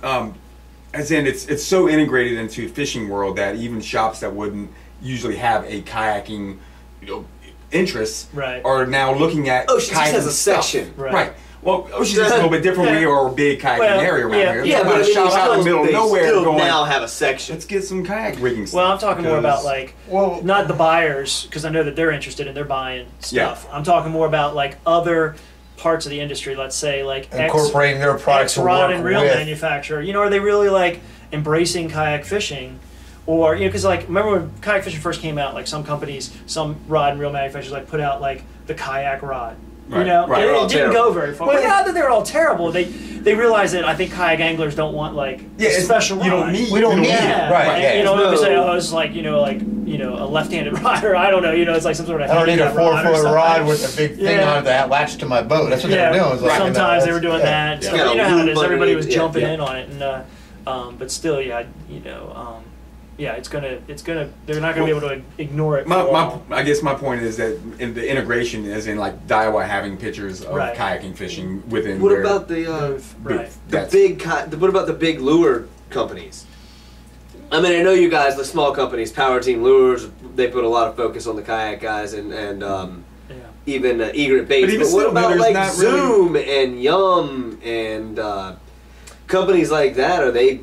it's so integrated into fishing world that even shops that wouldn't usually have a kayaking, you know, interests are now looking at Ocean just has a stuff. section. Right. Well, Ocean's is a little bit different. We are a big kayaking area around here. Yeah, but shops out in the middle of nowhere going, now have a section. Let's get some kayak rigging stuff. Well, I'm talking more about like, not the buyers, because I know that they're interested and they're buying stuff. I'm talking more about like other parts of the industry. Let's say like incorporating their products to rod work and reel with. manufacturer. You know, are they really like embracing kayak fishing? Or, you know, because like, remember when kayak fishing first came out, like some companies, some rod and reel manufacturers like put out like the kayak rod. You know, and it didn't go very far. Well, not that they're all terrible. They realize that I think kayak anglers don't want like special rod. You don't need. We don't need it. Right. And, you know, they say, oh, it's like, you know, a left-handed rod, or I don't know. You know, it's like some sort of. I don't need a 4-foot rod with a big thing on it that latched to my boat. That's what they were doing. It was like, sometimes they were doing that. So, you know how it is. Everybody was jumping in on it, and but still, you know. Yeah, it's gonna. They're not gonna be able to ignore it. I guess my point is that in the integration is in like Daiwa having pictures of kayaking fishing within. What about the What about the big lure companies? I mean, I know you guys, the small companies, Power Team Lures, they put a lot of focus on the kayak guys and even Egret Baits. But what about like Zoom and Yum and companies like that? Are they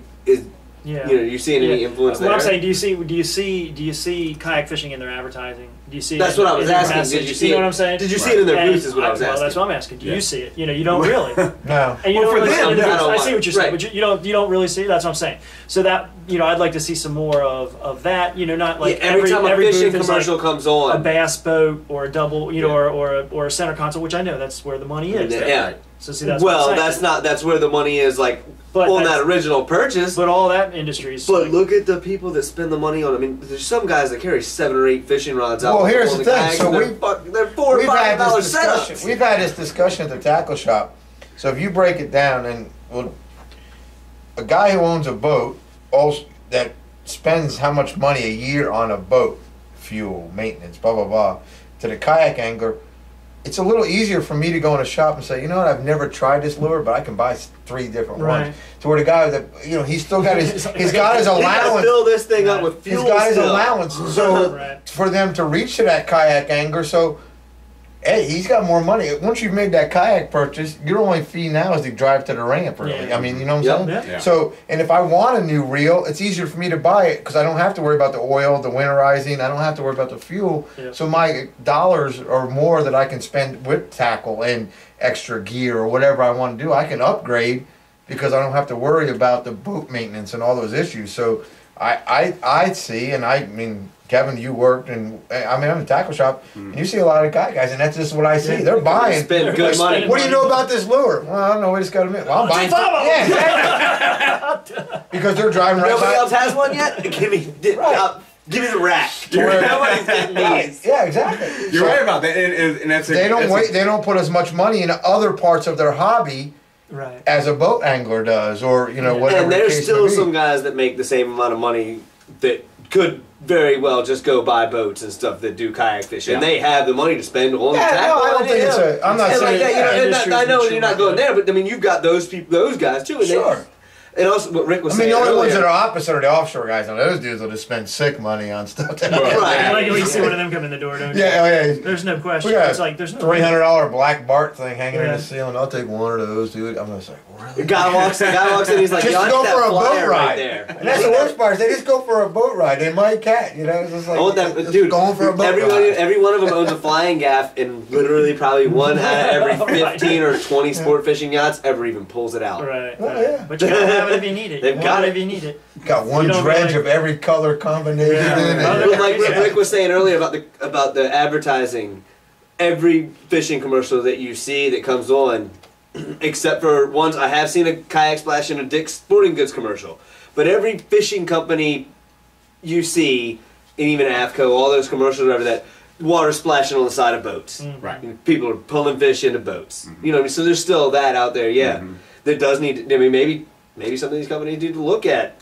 Yeah. You know, you seeing any influence there? What I'm saying, do you see kayak fishing in their advertising? Do you see? That's what I was asking. Message? Did you see? You know what I'm saying? Did you see it in their booths? Is what I was asking. Well, that's what I'm asking. Do you see it? You know, you don't really. No. And you don't really see it in the booths. I see what you're saying, Right. but you don't really see it. That's what I'm saying. So that, you know, I'd like to see some more of that. You know, not like every time a fishing booth is commercial like comes on, a bass boat or a double, you know, or a center console, which I know that's where the money is. Yeah. So see, that's well, what I'm that's not. That's where the money is. Like on that original purchase. But all that industries. But look at the people that spend the money on. I mean, there's some guys that carry 7 or 8 fishing rods out. Well, here's the thing. Kayak, So they're $4 or $5 setups. We've had this discussion at the tackle shop. So if you break it down, and a guy who owns a boat also that spends how much money a year on a boat, fuel, maintenance, blah blah blah, to the kayak angler. It's a little easier for me to go in a shop and say, you know what, I've never tried this lure, but I can buy 3 different ones. To where the guy that, you know, he's still got his allowance. Fill this thing up with fuel. He's got his allowance. So for them to reach to that kayak angler, so hey, he's got more money. Once you've made that kayak purchase, your only fee now is to drive to the ramp, really. I mean, you know what I'm saying? Yeah. So, and if I want a new reel, it's easier for me to buy it because I don't have to worry about the oil, the winterizing. I don't have to worry about the fuel. So my dollars or more that I can spend with tackle and extra gear or whatever I want to do, I can upgrade because I don't have to worry about the boat maintenance and all those issues. So I see, and I mean, Kevin, you worked, and I mean, I'm in a tackle shop, and you see a lot of guys, and that's just what I see. They're buying. Spend good money. What do you know about this lure? Well, I don't know. We just got to admit. Well, I'm buying. Exactly. Because they're driving right by. Nobody else has one yet? Give me the rack. Nobody's getting these. Yeah, exactly. You're right about that, and that's they don't put as much money into other parts of their hobby. As a boat angler does, or you know, whatever. And there's still some guys that make the same amount of money that could very well just go buy boats and stuff that do kayak fishing. And they have the money to spend on tackle. No, I don't think it's a. I'm not saying. I know you're not going there, but I mean, you've got those people, those guys too. And sure. And also, what Rick was saying. I mean, the only earlier, ones that are opposite are the offshore guys. And those dudes will just spend sick money on stuff. Right. Like when you see one of them come in the door, don't you? Yeah. There's no question. It's like there's no $300 black Bart thing hanging in the ceiling. I'll take one of those, dude. I'm just like, really? The guy walks in, he's like, just yo, go for a boat ride. Right there. And that's the worst part. Is they just go for a boat ride. They might cat, you know. It's just like, I want that, dude. Going for a boat ride. Every one of them owns a flying gaff, and literally probably one out of every 15 or 20 sport fishing yachts ever even pulls it out. Right. Oh, yeah. But you gotta have it if you need it. They've got it if you need it. Got one You don't dredge really- of every color combination Yeah. in it. Well, Like Rick was saying earlier about the advertising, every fishing commercial that you see that comes on, except for ones I have seen a kayak splash in a Dick's Sporting Goods commercial, but every fishing company you see, and even AFCO, all those commercials, whatever, that water splashing on the side of boats. Right. And people are pulling fish into boats. You know, so there's still that out there. Yeah, that does need. I mean, maybe some of these companies need to look at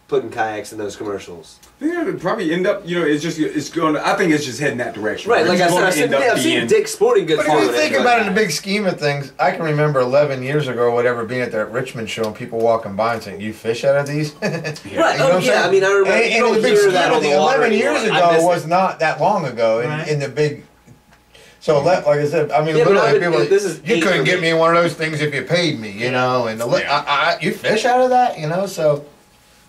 putting kayaks in those commercials. I think it would probably end up, it's going to, I think it's just heading that direction. Right, like It's I gonna said, end up I've seen being- Dick's Sporting Goods. But if you following think it, about it like in the big scheme of things, I can remember 11 years ago or whatever being at that Richmond show and people walking by and saying, "You fish out of these?" Right. You know what I'm saying? I mean, I remember. And you in don't the big hear scheme that of on the the water 11 years anymore. I ago missed was it. not that long ago Right. in the big. So like I said, I mean, Yeah, but literally, I would- people, this is you eight couldn't for get me. me in one of those things if you paid me, you know. And you fish out of that, you know. So,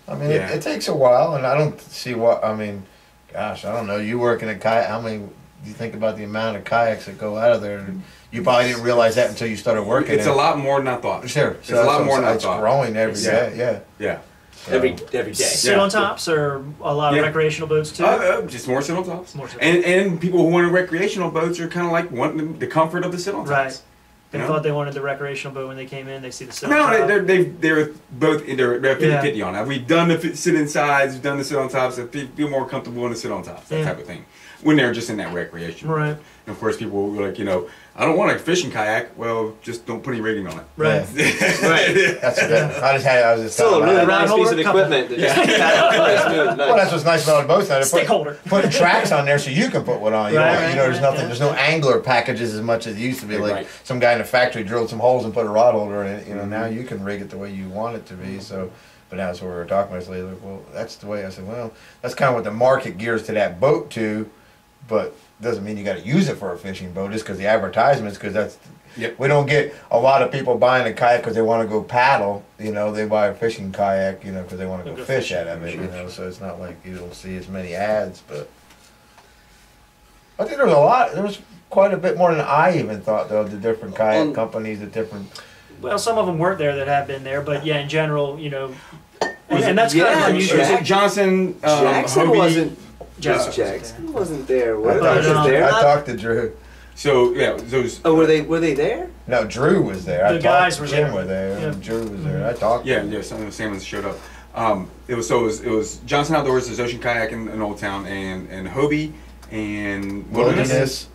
I mean, Yeah. it takes a while, and I don't see what I mean. Gosh, I don't know. You working at kayak? How many? You think about the amount of kayaks that go out of there? You probably didn't realize that until you started working. It's in a it. lot more than I thought. Sure, It's a lot more than I It's thought. growing every Yeah. day. Yeah. Yeah. So- every day. Sit Yeah. on tops or a lot of Yeah. recreational boats too. Just more sit on tops. More sit-on And people who want recreational boats are kind of like wanting the comfort of the sit on tops. Right. They You know? thought they wanted the recreational boat when they came in. They see the sit on No, top. they're both they're 50-50 Yeah. on that. We've done the sit insides, we've done the sit on tops, so feel more comfortable in the sit on tops, that Yeah. type of thing. When they're just in that recreation. Right. And of course, people will be like, I don't want a fishing kayak. Well, just don't put any rating on it. Right. Right. That's it. I was just Still a telling really you. nice piece of Round holder, equipment. That just Well, that's what's nice about boats now. They're Stakeholder. putting tracks on there so you can put one on. You know, Right, there's right, nothing. yeah. There's no angler packages as much as it used to be. Like Right. some guy in the factory drilled some holes and put a rod holder in it. You know, now you can rig it the way you want it to be. So, but now that's what we were talking about. Like, well, that's the way. I said, well, that's kind of what the market gears to that boat to, but doesn't mean you got to use it for a fishing boat. Just because the advertisements, because that's. Yep. We don't get a lot of people buying a kayak because they want to go paddle. You know, they buy a fishing kayak, because they want to go Go fish fishing, out of it. sure, You know, sure. so it's not like you don't see as many ads. But I think there's a lot. There was quite a bit more than I even thought, though. The different kayak companies, the different. Well, some of them weren't there that have been there, but yeah, in general, and that's Yeah, kind of unusual. Jack- Johnson, Jackson Hobie. wasn't. Jackson Jackson wasn't there. I Was talked, there? I talked to Drew. So yeah, those. Oh, were they there? No, Drew was there. I The talked guys to were Jim there. were there. Yeah. And Drew was there. I talked. Yeah, to him. yeah. Some of the salmon showed up. It was Johnson Outdoors, there's Ocean Kayak in Old Town, and Hobie and Wilderness,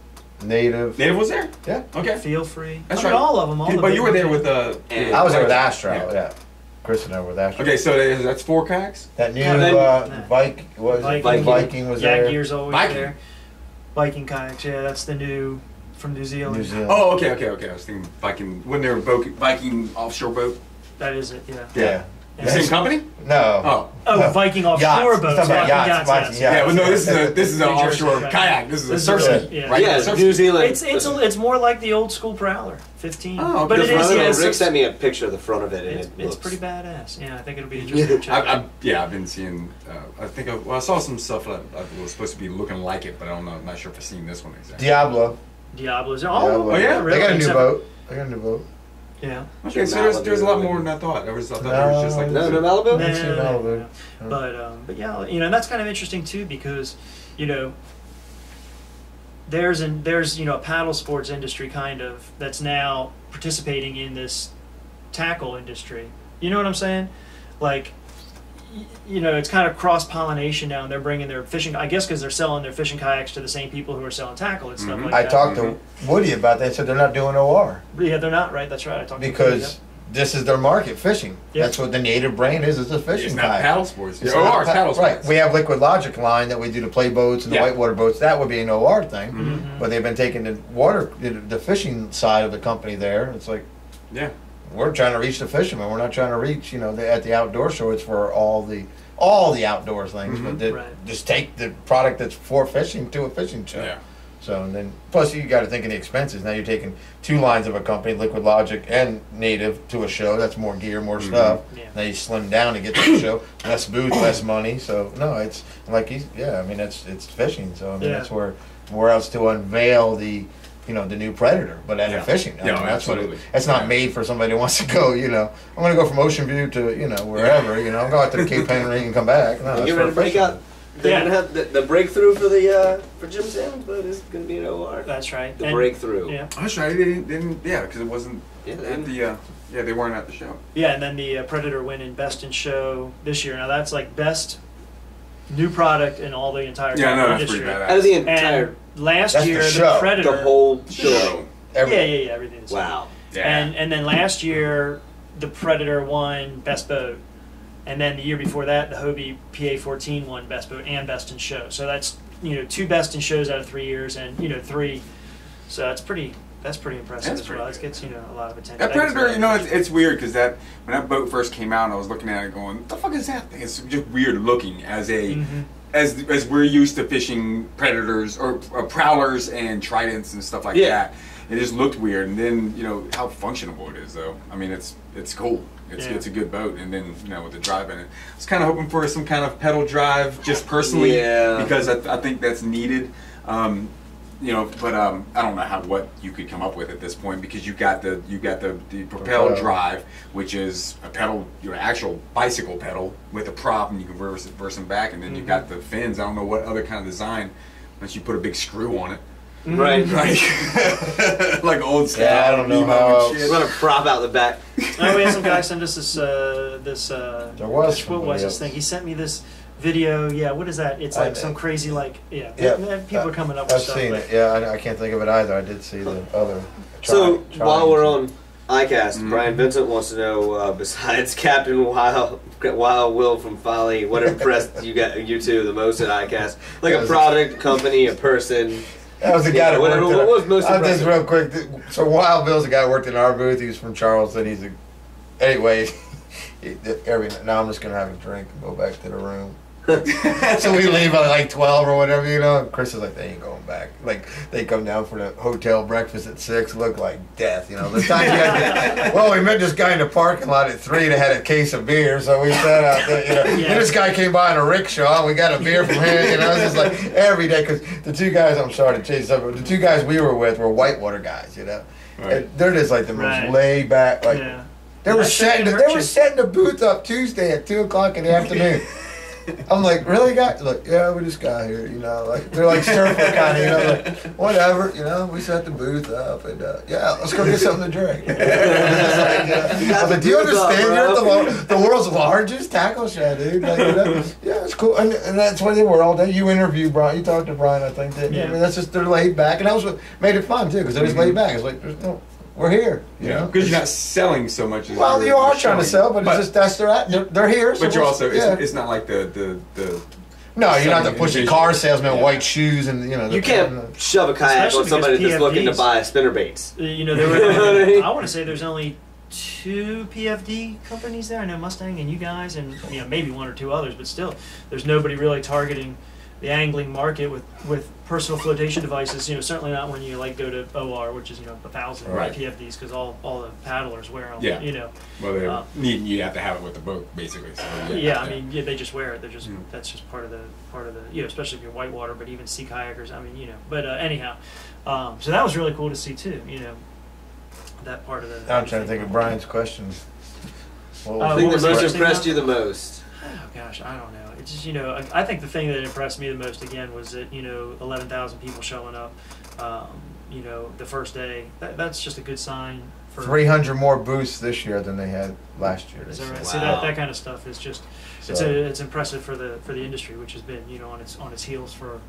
Native. Native was there. Yeah. Okay. Feel free. That's I mean, right. all of them. All the But big you were there ones. with And I was there with Viking. Astro. Yeah. Chris and I were with Astro. Okay, so that's 4 kayaks. That new Yeah, then- Viking was there. Gear's always Viking. there. Viking kayaks, yeah, that's the new from New Zealand. New Zealand. Oh, okay. I was thinking Viking. Wasn't there a Viking offshore boat? That is it, yeah. Yeah. The same company? No. Oh. Oh, No. Viking offshore Yachts. boats. He's talking about Viking yachts, Viking yes. yachts. Yeah, but no, this is an New Jersey, offshore right. kayak. This is a This is surfing. yeah. Right? Yeah, Surfing. New Zealand. It's more like the old school Prowler, 15. Oh, okay. But it The is, front of yeah. it, It's, Rick sent me a picture of the front of it, and it's, it it's looks pretty badass. Yeah, I think it'll be interesting to check out. I've been seeing. I saw some stuff that was supposed to be looking like it, but I don't know. I'm not sure if I've seen this one exactly. Diablo. Diablos. Diablo. Oh, yeah? really? They got a new Except- boat. They got a new boat. Yeah. Okay, so there's a lot more than I thought. I thought there was just like No, no Malibu. I've seen all of it. Yeah. But yeah, and that's kind of interesting too because, there's a paddle sports industry kind of that's now participating in this tackle industry. You know what I'm saying? Like, it's kind of cross-pollination now, and they're bringing their fishing, I guess because they're selling their fishing kayaks to the same people who are selling tackle and stuff like I that. talked to Woody about that. He said they're not doing OR Yeah, they're not, right? That's right. I talked to because this is their market, fishing. Yep. That's what the native brand is. It's a fishing it's not kayak. paddle sports. It's OR not is paddle sports. Right. We have Liquid Logic line that we do the play boats and the Yeah. whitewater boats. That would be an OR thing. Mhm. But they've been taking the fishing side of the company there. It's like, Yeah. we're trying to reach the fishermen. We're not trying to reach, at the outdoor show. It's for all the outdoors things. Mhm. But Right. just take the product that's for fishing to a fishing show. Yeah. So and then plus you got to think of the expenses. Now you're taking 2 lines of a company, Liquid Logic and Native, to a show. That's more gear, more stuff. Yeah. Now you slim down to get to the show. Less booth, less money. So no, it's like it's fishing. So I mean Yeah. that's where else to unveil the the new Predator, but as a fishing. I mean, that's absolutely. It's not made for somebody who wants to go. I'm going to go from Ocean View to wherever. I'm going out to the Cape Henry and come back. No, that's You're ready to break out. They're gonna have the breakthrough for Jim Salmon's boat is gonna be an OR. That's right. The breakthrough. Yeah. That's right. They didn't because it wasn't at the. They weren't at the show. Yeah, and then the Predator win in Best in Show this year. Now that's like best new product in all the entire that's industry. pretty badass. Out of the entire. And last year, the Predator. The whole show. Yeah, everything. Wow. Yeah. And then last year, the Predator won Best Boat. And then the year before that, the Hobie PA-14 won Best Boat and Best in Show. So that's 2 Best in Shows out of 3 years, and 3. So that's pretty impressive as well. It gets a lot of attention. That Predator, it's weird because when that boat first came out, I was looking at it going, "What the fuck is that thing?" It's just weird looking as as we're used to fishing Predators or prowlers and tridents and stuff like that. It just looked weird, and then how functional it is though. I mean, it's cool. It's a good boat, and then with the drive in it. I was kind of hoping for some kind of pedal drive, just personally, because I think that's needed. But I don't know what you could come up with at this point because you got the propel drive, which is a pedal, your actual bicycle pedal with a prop, and you can reverse them back, and then you got the fins. I don't know what other kind of design, unless you put a big screw on it. Right. Like old style. Yeah, I don't know how. We're gonna prop out the back. We had some guy send us this. There was. What was this thing? He sent me this video. Yeah, what is that? It's like some crazy people are coming up with stuff. I've seen it. Yeah, I can't think of it either. I did see the other. So while we're on Icast, Brian Vincent wants to know, besides Captain Wild Will from Folly, what impressed you two the most at Icast? Like a product, company, a person. That was the guy that worked. What was most impressive? Just real quick. So Wild Bill's the guy who worked in our booth. He was from Charleston. Anyway. Now I'm just gonna have a drink and go back to the room. So we leave at like 12 or whatever, and Chris is like, they ain't going back. Like they come down for the hotel breakfast at 6, look like death, The time we met this guy in the parking lot at 3 that had a case of beer, so we sat out there, And this guy came by in a rickshaw, and we got a beer from him, It's just like every day, because the 2 guys, I'm sorry to change something, but the 2 guys we were with were whitewater guys, Right. And they're just like the most laid back, like they were setting the booth up Tuesday at 2 o'clock in the afternoon. I'm like, really, guys? Like, yeah, we just got here, like they're like surfer kind of, like whatever, we set the booth up and let's go get something to drink. I was like, do you understand? You're at the world's largest tackle show, dude. Like, it's cool, and that's what they were all day. You interviewed Brian, you talked to Brian, I think. I mean, that's just they're laid back, and that was what made it fun too, because they're just laid back. It's like there's no. We're here, because you're not selling so much. As well, you are trying to sell, but it's just that's they're here. So but you're also it's not like the. No, you're not the pushy car salesman, white shoes, and You can't shove a kayak on somebody that's looking to buy spinnerbaits. There were. I want to say there's only 2 PFD companies there. I know Mustang and you guys, and maybe 1 or 2 others, but still, there's nobody really targeting the angling market with personal flotation devices. Certainly not when you go to OR, which is 1,000 PFDs, because all the paddlers wear them. Yeah. Well, you have to have it with the boat, basically. So I mean, they just wear it. They're just that's just part of the especially if you're whitewater, but even sea kayakers. I mean, But anyhow, so that was really cool to see too. That part of the. I'm trying to think of Brian's questions. I think the most impressed you the most. Oh gosh, I don't know. It's just I think the thing that impressed me the most again was that 11,000 people showing up. The first day. That's just a good sign. For 300 more booths this year than they had last year. Is that right? Wow. See that kind of stuff is just it's impressive for the industry, which has been on its heels for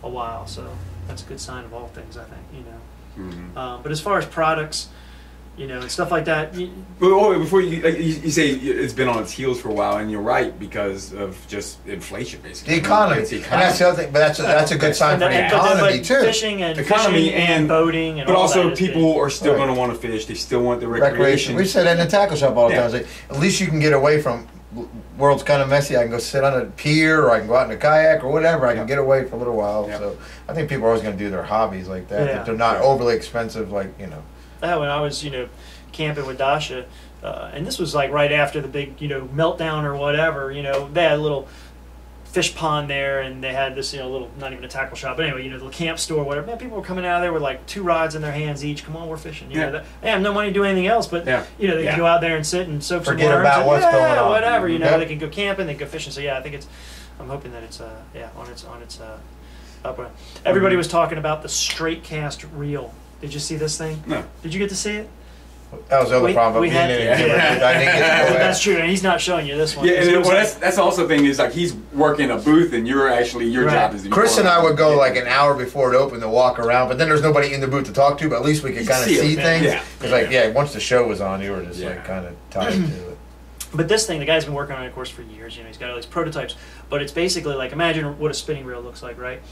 a while. So that's a good sign of all things, I think. But as far as products. And stuff like that. Before you say it's been on its heels for a while, and you're right because of just inflation, basically. The economy. And that's the other thing, but that's a good sign for the economy too. Fishing and boating, and but all also that people are still going to want to fish. They still want the recreation. We said that in the tackle shop all the time. Like, at least you can get away from. World's kind of messy. I can go sit on a pier, or I can go out in a kayak, or whatever. I can get away for a little while. So I think people are always going to do their hobbies like that. If they're not overly expensive, when I was, camping with Dasha, and this was like right after the big, meltdown or whatever, they had a little fish pond there, and they had this, little, not even a tackle shop, but anyway, the little camp store, whatever. Man, people were coming out of there with like 2 rods in their hands each. Come on, we're fishing. They have no money to do anything else, but they can go out there and sit and soak Forget some worms. about what's going on. Whatever, they can go camping, they can go fishing. So I think I'm hoping that it's on its up. Everybody was talking about the straight cast reel. Did you see this thing? No. Did you get to see it? That was the other problem. I didn't get to go That's true, and he's not showing you this one. Yeah, and that's also the thing is like he's working a booth, and you're actually your job is. Chris and I would go like an hour before it opened to walk around, but then there's nobody in the booth to talk to. But at least we could kind of see things. Because once the show was on, you were just like kind of tied to it. But this thing, the guy's been working on it, of course, for years. He's got all these prototypes. But it's basically like, imagine what a spinning reel looks like, right?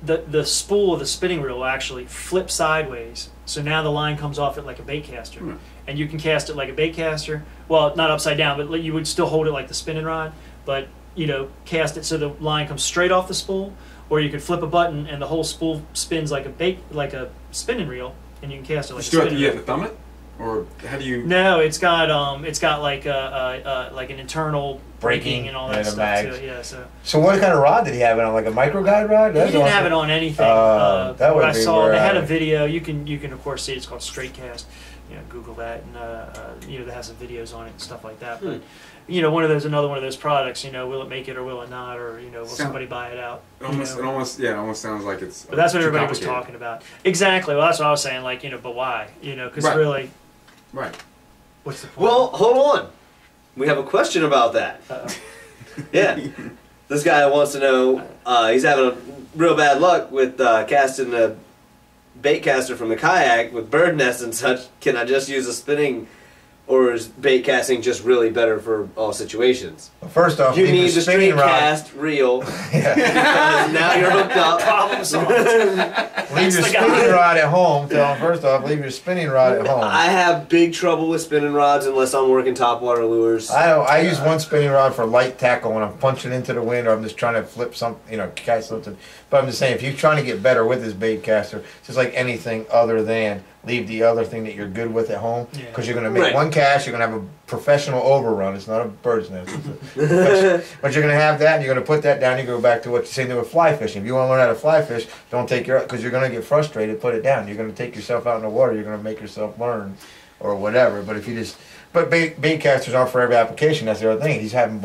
The spool of the spinning reel will actually flip sideways. So now the line comes off it like a bait caster. And you can cast it like a bait caster. Well, not upside down, but you would still hold it like the spinning rod. But, cast it so the line comes straight off the spool. Or you could flip a button and the whole spool spins like a spinning reel. And you can cast it like a spinning reel. You have to thumb it? Or how do you? No, it's got like an internal braking and all that stuff to it. Yeah. So what kind of rod did he have it on? Like a micro guide rod? He didn't have it on anything. That what I saw, they had a video. You can of course see it. It's called Straight Cast. Google that, and that has some videos on it and stuff like that. But another one of those products. Will it make it or will it not, or will somebody buy it out? It almost sounds like it's. But that's what everybody was talking about. Exactly. Well, that's what I was saying. Like, but why? Because really. Right. What's the point? Well, hold on. We have a question about that. Yeah. This guy wants to know, he's having real bad luck with casting a bait caster from the kayak with bird nests and such. Can I just use a spinning, or is bait casting just really better for all situations? Well, first off, you need the straight cast reel. Because now you're hooked up. Problem solved. Leave your spinning rod at home. Tell him first off, leave your spinning rod at home. I have big trouble with spinning rods unless I'm working topwater lures. I use one spinning rod for light tackle when I'm punching into the wind or I'm just trying to flip catch something. But I'm just saying, if you're trying to get better with this bait caster, just like anything other than leave the other thing that you're good with at home, because you're going to make one cast, you're going to have a professional overrun. It's not a bird's nest. But you're going to have that, and you're going to put that down. You go back to what you're saying with fly fishing. If you want to learn how to fly fish, don't take because you're going to get frustrated. Put it down. You're going to take yourself out in the water. You're going to make yourself learn, or whatever. But if you just, bait casters aren't for every application. That's the other thing. He's having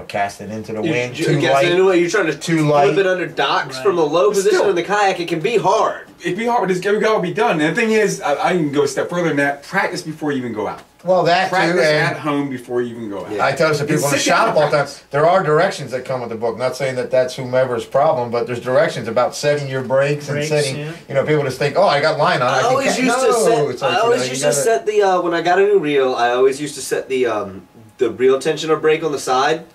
casting into the wind. Too light. You're trying to flip it under docks from a low position in the kayak. It can be hard. It'd be hard, but it's got to be done. And the thing is, I can go a step further than that. Practice before you even go out. Well, practice at home before you even go out. Yeah. I tell some people in the shop all the time, there are directions that come with the book. Not saying that that's whomever's problem, but there's directions about setting your brakes and setting. People just think, I got line on. I always used to set the when I got a new reel. I always used to set the reel tensioner brake on the side,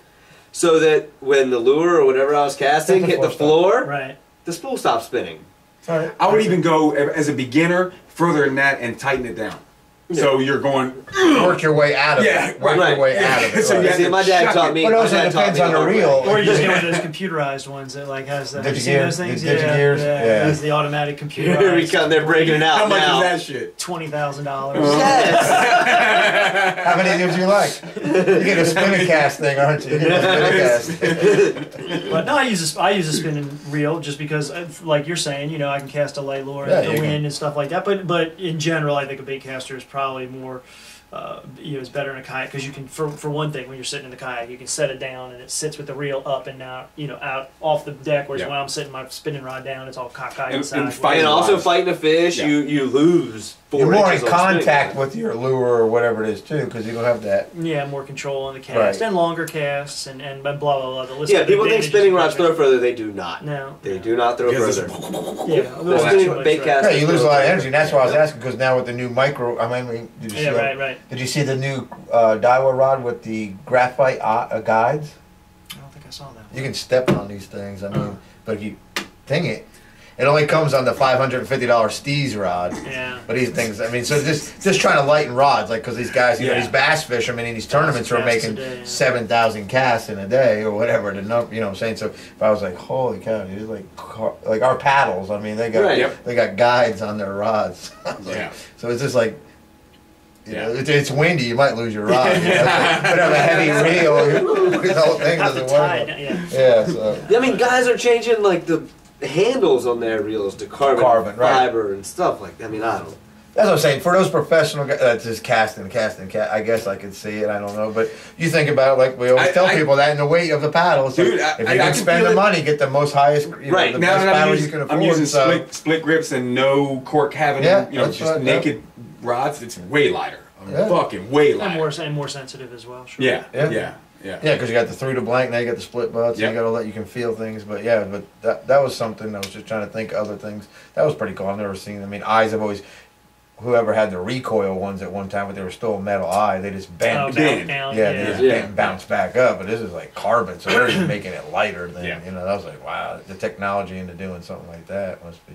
so that when the lure or whatever I was casting hit the floor, the spool stopped spinning. Right. I would even go as a beginner further than that and tighten it down. Yeah. So you're going work your way out of it. Work your way out of it. So my dad taught me. But also it depends on the reel. Or you just get one of those computerized ones that has the. Have you seen those things? Digigears. Yeah. Has the automatic computerized. They're breaking it out. How much now. is that shit? $20,000. Yes. How many would you like? You get a spinning cast thing, aren't you? You get a spinning cast. But no, I use a spinning reel just because, like you're saying, I can cast a light lure in the wind and stuff like that. But in general, I think a bait caster is probably more, is better in a kayak because you can, for one thing, when you're sitting in the kayak, you can set it down and it sits with the reel up and now, out off the deck. Whereas when I'm sitting my spinning rod down, it's all cockeyed inside. And also fighting a fish, you lose. You're more in contact with your lure or whatever it is too, because you don't have that. Yeah, more control on the cast and longer casts and blah blah blah. The list people think spinning rods throw further. They do not. No, they do not throw further. You lose a lot of energy, and that's why I was asking. Because now with the new micro, did you see right. Did you see the new Daiwa rod with the graphite guides? I don't think I saw that. You can step on these things. But if you ding it. It only comes on the $550 Steez rod. Yeah. But these things, so just trying to lighten rods, because these guys, these bass fishermen in these tournaments are making 7,000 casts in a day or whatever. The number, what I'm saying. So if I was like, holy cow, dude, like our paddles. They got guides on their rods. So it's just like, You know, it's windy, you might lose your rod. You know? But have a heavy reel, the whole thing doesn't work. Yeah, so. I mean, guys are changing like the handles on their reels to carbon fiber and stuff like that. I mean, I don't know. That's what I'm saying. For those professional guys, that's just casting. I guess I could see it. I don't know, but you think about it like we always tell people that in the weight of the paddles. Dude, if you can spend the money, get the most highest, the best paddle you can afford. I'm using split grips and no cork having, just naked rods. It's way lighter. Fucking way lighter. And more sensitive as well. Sure. Yeah, because you got the through to blank, now you got the split butts, you got you can feel things. But that was something. I was just trying to think of other things. That was pretty cool. I've never seen. I mean, eyes have always. Whoever had the recoil ones at one time, but they were still a metal eye, they just bent down. They just bent and bounced back up. But this is like carbon, so they're just making it lighter than, that was like, wow, the technology into doing something like that must be.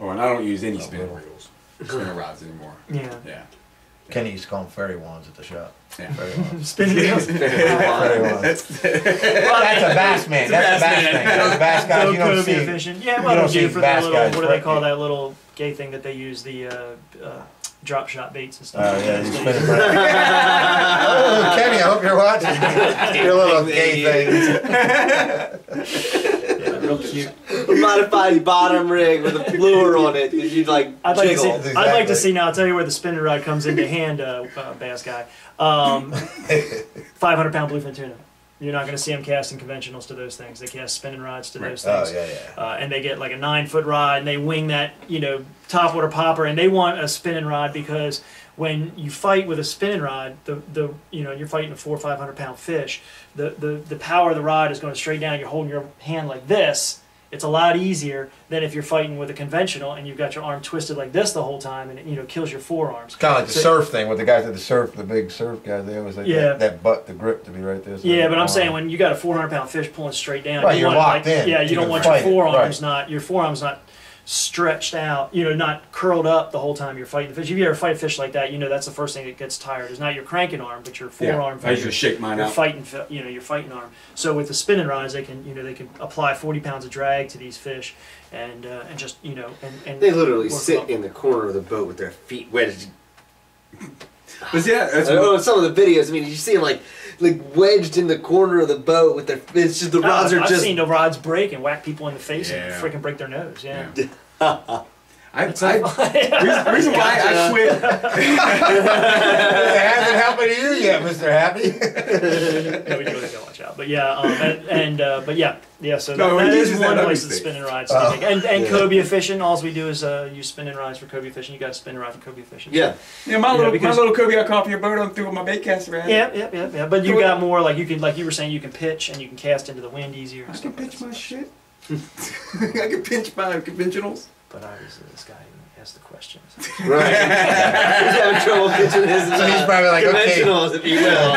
Oh, and I don't use any spinning reels, spinning rods anymore. Yeah. Kenny used to call them fairy wands at the shop. Yeah. Fairy wands. Spinning reels. Fairy wands. That's a bass man. That's a bass man. Those bass guys, you don't see. Efficient. Yeah, well, they do for the little, what do they call that little gay thing that they use, the drop shot baits and stuff. Oh, yeah, you spin it right. Oh, Kenny, I hope you're watching. Your little gay things. Yeah, real cute. A modified bottom rig with a lure on it. You'd like I'd like to see now. I'll tell you where the spinning rod comes into hand, bass guy. 500-pound bluefin tuna. You're not going to see them casting conventionals to those things. They cast spinning rods to those things. Oh, and they get like a 9-foot rod, and they wing that, topwater popper, and they want a spinning rod because when you fight with a spinning rod, you're fighting a 400- or 500-pound fish. The power of the rod is going straight down. You're holding your hand like this. It's a lot easier than if you're fighting with a conventional and you've got your arm twisted like this the whole time, and it kills your forearms. Kind of like the surf thing with the guys at the surf, the big surf guys. They always like that butt, the grip to be right there. So but I'm saying when you got a 400-pound fish pulling straight down, you're locked in. Yeah, you don't want your forearms not stretched out, not curled up the whole time you're fighting the fish. If you ever fight a fish like that, that's the first thing that gets tired. Is not your cranking arm, but your forearm. I usually shake mine out. Your fighting arm. So with the spinning rods, they can apply 40 pounds of drag to these fish, and just and they literally sit in the corner of the boat with their feet wedged. But that's some of the videos. I mean, you see them like wedged in the corner of the boat with their. It's just the rods are I've just. seen the rods break and whack people in the face and freaking break their nose. Yeah. The reason why I quit. It hasn't happened to you yet, Mr. Happy. No, we really gotta watch out. But so that is one place that spinning rods to take. And cobia fishing, all we do is use spinning rods for cobia fishing. You got a spinning rod for cobia fishing. Yeah. My little cobia I caught for your boat, I'm through with my bait caster. Yeah. But you got more like you were saying, you can pitch and you can cast into the wind easier. I can pitch my shit. I can pinch my conventionals. But obviously this guy asked the questions. Right. He's having trouble pitching his so he's probably like, conventionals, if you will.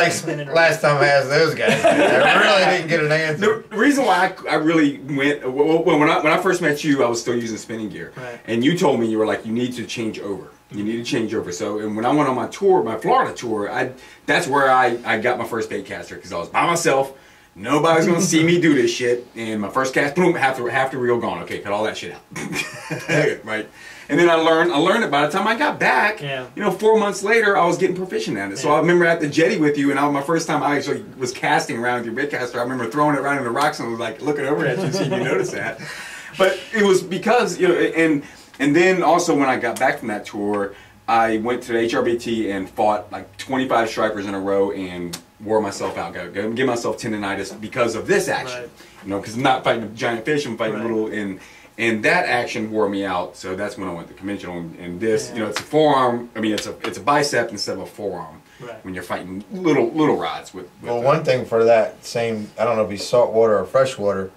He's like, last time I asked those guys, I really didn't get an answer. The reason why I really went, when I first met you, I was still using spinning gear. Right. And you told me, you were like, you need to change over. You need to change over. So, and when I went on my tour, my Florida tour, that's where I got my first bait caster, because I was by myself. Nobody's gonna see me do this shit. And my first cast, boom, half the reel gone. Okay, cut all that shit out. Right. And then I learned it by the time I got back. 4 months later, I was getting proficient at it. So I remember at the jetty with you, and my first time I actually was casting around with your bait caster. I remember throwing it around in the rocks and was like looking over at you and seeing you notice that. But it was because and then also when I got back from that tour, I went to the HRBT and fought like 25 stripers in a row and wore myself out, give myself tendonitis because of this action. Because I'm not fighting a giant fish, I'm fighting little, and that action wore me out. So that's when I went to conventional, and this, it's a forearm. I mean, it's a bicep instead of a forearm. When you're fighting little rods with one thing for that same, I don't know if it's saltwater or freshwater.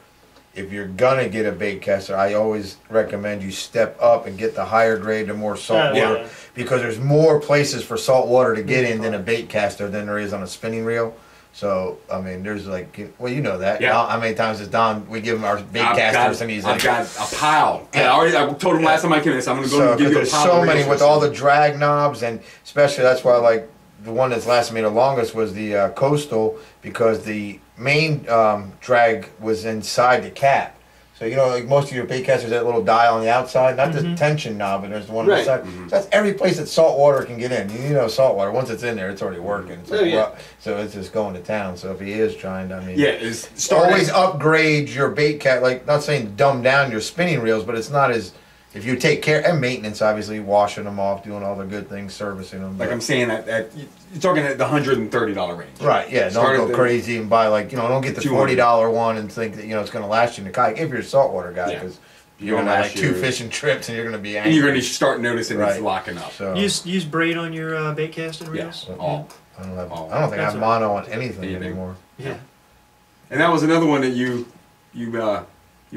If you're gonna get a bait caster, I always recommend you step up and get the higher grade, the more salt water, because there's more places for salt water to get in than a bait caster than there is on a spinning reel. So I mean, there's like, well, you know that. Yeah. How many times has Don? We give him our bait casters, and he's like, I've got a pile. Yeah. I told him last time I came in, so I'm gonna go and give you a there's pile. So many with all the drag knobs, and especially that's why like the one that's lasted me the longest was the Coastal, because the main drag was inside the cap. So, you know, like most of your bait casters, that little dial on the outside, not the tension knob, but there's the one on the side. So that's every place that salt water can get in. You know, salt water, once it's in there, it's already working. It's like, so it's just going to town. So if he is trying to, I mean, it's always upgrade your bait cat. Like, not saying dumb down your spinning reels, but it's not as, if you take care, and maintenance, obviously, washing them off, doing all the good things, servicing them. Like I'm saying, that you're talking at the $130 range. Right, yeah, don't go crazy and buy, like, you know, don't get the $40 one and think that, you know, it's going to last you in the kayak if you're a saltwater guy, because you're going to have like 2 fishing trips and you're going to be angry. And you're going to start noticing it's locking up. So. Use braid on your bait casting reels? Yes, all. I don't think I have mono on anything anymore. Yeah. And that was another one that you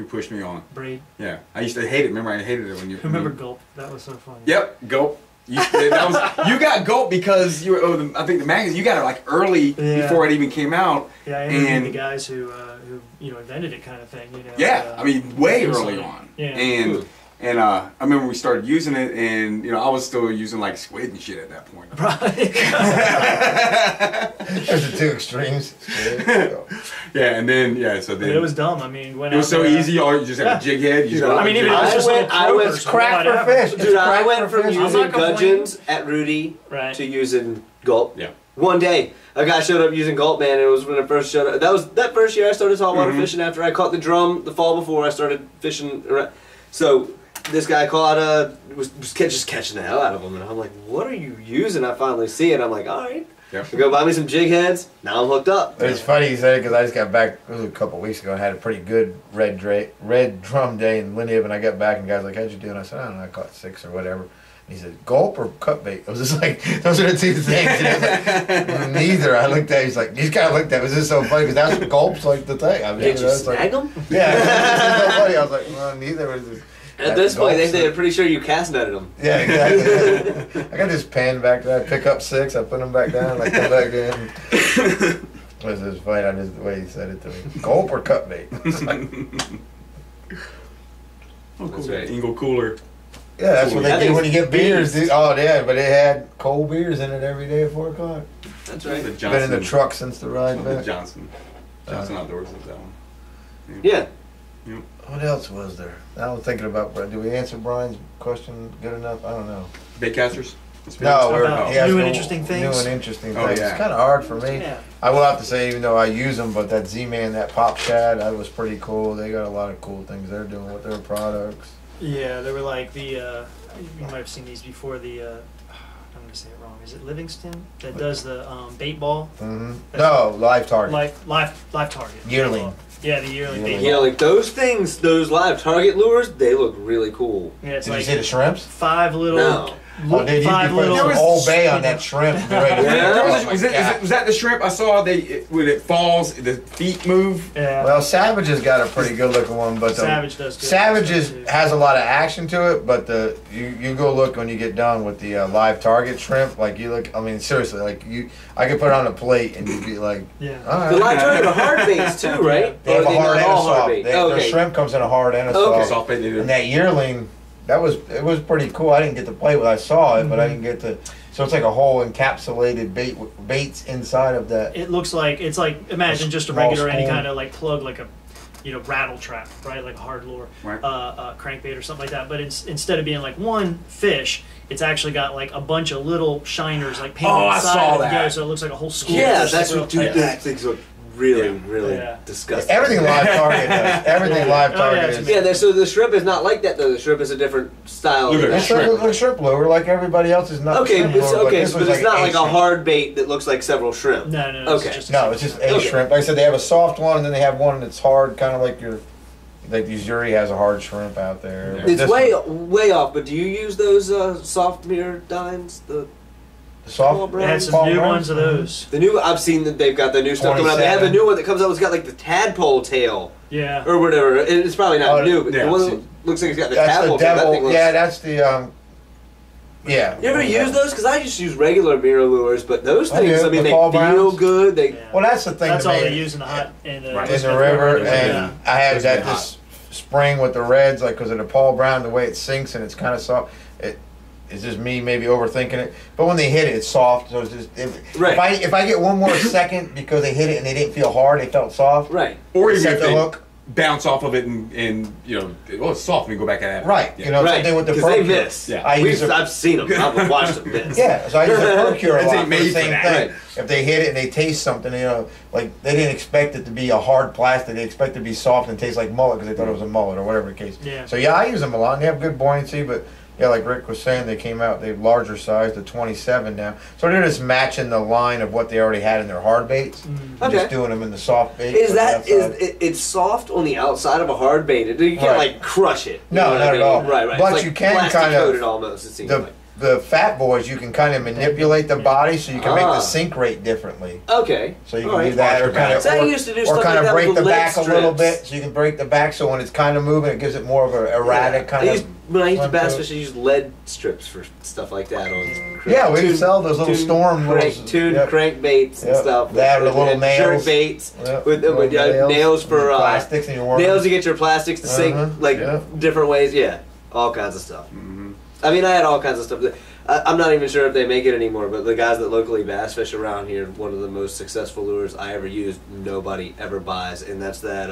pushed me on. Braid. Yeah. I used to hate it. Remember, I hated it when you... Remember Gulp? That was so funny. Yep, Gulp. You got Gulp because you were, I think the magazine, you got it like early before it even came out. Yeah, I interviewed the guys who you know, invented it kind of thing. You know, yeah, I mean, way early on. Yeah. And I remember we started using it, and you know, I was still using like squid and shit at that point. Right. There's the 2 extremes. Yeah, and then so then but it was dumb. I mean, it was so easy. All you just have a jig head. You I mean, even if it's just I went crack for fish. Dude, I went from using gudgeons at Rudy to using Gulp. Yeah. One day, a guy showed up using Gulp, man. It was when it first showed up. That was that first year I started saltwater fishing. After I caught the drum the fall before I started fishing. So this guy caught was just catching the hell out of them, and I'm like, "What are you using?" I finally see it. I'm like, "All right." Yep. Go buy me some jig heads. Now I'm hooked up. It's funny you said it because I just got back, it was a couple of weeks ago, and had a pretty good red drum day in Linneab, and I got back and the guy's like, how'd you do? And I said, I don't know, I caught 6 or whatever. And he said, Gulp or cut bait? I was just like, those are the 2 things. And I was like, neither. I looked at, he's like, he's kind of looked at, it was just so funny because that's what Gulp's like the thing. I mean, did you snag them? Yeah, it was so funny. I was like, well, neither was just, at this point, they're pretty sure you cast netted them. Yeah, exactly. I got this pan back there. I pick up 6, I put them back down, I come back in. It was just funny. I just the way he said it to me. Gulp or cut bait? That's right. Ingle cooler. Yeah, that's what they do when you get beers. Oh, yeah, but it had cold beers in it every day at 4 o'clock. That's right. Been in the truck since the ride back. Johnson Outdoors is that one. Yeah. Yep. What else was there? I was thinking about, do we answer Brian's question good enough? I don't know. Baitcasters? No, new and interesting things. New and interesting Oh, things. yeah. It's kind of hard for me. Yeah. I will have to say, even though I use them, but that Z-Man, that Pop Shad, that was pretty cool. They got a lot of cool things they're doing with their products. Yeah, they were like the, you might have seen these before, the, I'm going to say it wrong, is it Livingston? That does the bait ball? Mm-hmm. No, Live Target. Live Target. Yearling. Yeah, the yearling bait Yeah, ball. like those things, those live target lures, they look really cool. Yeah, it's Did like you see the shrimps? 5 little... No. Oh, dude, you put some Old Bay on that shrimp. Was that the shrimp I saw? When it falls, the feet move. Yeah. Well, Savage has got a pretty good looking one, but Savage does good. Savage has a lot of action to it. But you go look when you get done with the Live Target shrimp. Like you look, I mean seriously, like I could put it on a plate and you'd be like, yeah. All right. The live target are hard baits too, right? They have a hard and a soft. Bait. The shrimp comes in a hard and a soft. Soft bait, and that yearling. It was pretty cool. I didn't get to play with it. I saw it, but I didn't get to. So it's like a whole encapsulated baits inside of that. It looks like imagine just a regular any kind of like plug, like a rattle trap, right? Like a hard lure, right. Crankbait or something like that. But instead of being like one fish, it's actually got like a bunch of little shiners like painted inside. I saw that. Together, so it looks like a whole school. Yeah, that's what that things look really disgusting. Everything Live Target does. Everything Live Target is. Yeah, so the shrimp is not like that though. The shrimp is a different style. The shrimp lure, like everybody else, is not. Okay, but it's not like a hard bait that looks like several shrimp. No. Okay. It's just a shrimp. Like I said, they have a soft one, and then they have one that's hard, kind of like your. Like Uzuri has a hard shrimp out there. Yeah. It's way off. But do you use those soft mirror dines? The soft. They had some new ones of those. The new, I've seen that they've got the new stuff coming out. They have a new one that comes out. It's got like the tadpole tail. Yeah. Or whatever. It's probably not new, but the one that looks like it's got the tadpole tail. That thing looks, that's the. Yeah. You ever use those? Because I just use regular mirror lures, but those things, I mean, they feel good. Well, that's the thing. That's all they use in the hot in the river, and I had that this spring with the reds, like because of the Paul Brown, the way it sinks and it's kind of soft. It's just me maybe overthinking it, but when they hit it, it's soft. So it's just if I get one more second because they hit it and they didn't feel hard, they felt soft. Right. Or set the hook. bounce off of it and you know, oh, it's soft. And we go back at it. Right. Yeah. You know, same thing with the because they Procure. miss. Yeah. I've seen them. I've watched them miss. Yeah, so I use a Procure a It's lot ain't for made the for same that, thing. right. If they hit it and they taste something, you know, like they didn't expect it to be a hard plastic, they expect it to be soft and taste like mullet because they thought it was a mullet or whatever the case. Yeah. So yeah, I use them a lot and they have good buoyancy, but yeah, like Rick was saying, they came out, they're larger size, the 27 now. So they're just matching the line of what they already had in their hard baits. Okay. Just doing them in the soft bait. Is on the that outside. it's soft on the outside of a hard bait? You can't Right. like crush it. You No, know what not I at mean? all. Right. But It's like you can plastic kind of- coated almost. It seems like. The fat boys, you can kind of manipulate the body so you can make Ah. the sink rate differently. Okay. So you All can right. do that, or kind of, So I used to do or stuff kind like of that break with the lead back a little strips. bit, so you can break the back. So when it's kind of moving, it gives it more of an erratic kind of. When I used to swim bass to it. fish, I used lead strips for stuff like that on. Yeah, we sell those little storm tuned yep. crankbaits and Yep. stuff. They have the little and nails. jerk baits Yep. with Little nails for plastics and your worms. nails to get your plastics to sink like yeah. different ways. Yeah, all kinds of stuff. Mm-hmm. I mean, I had all kinds of stuff. I'm not even sure if they make it anymore, but the guys that locally bass fish around here, one of the most successful lures I ever used, nobody ever buys, and that's that.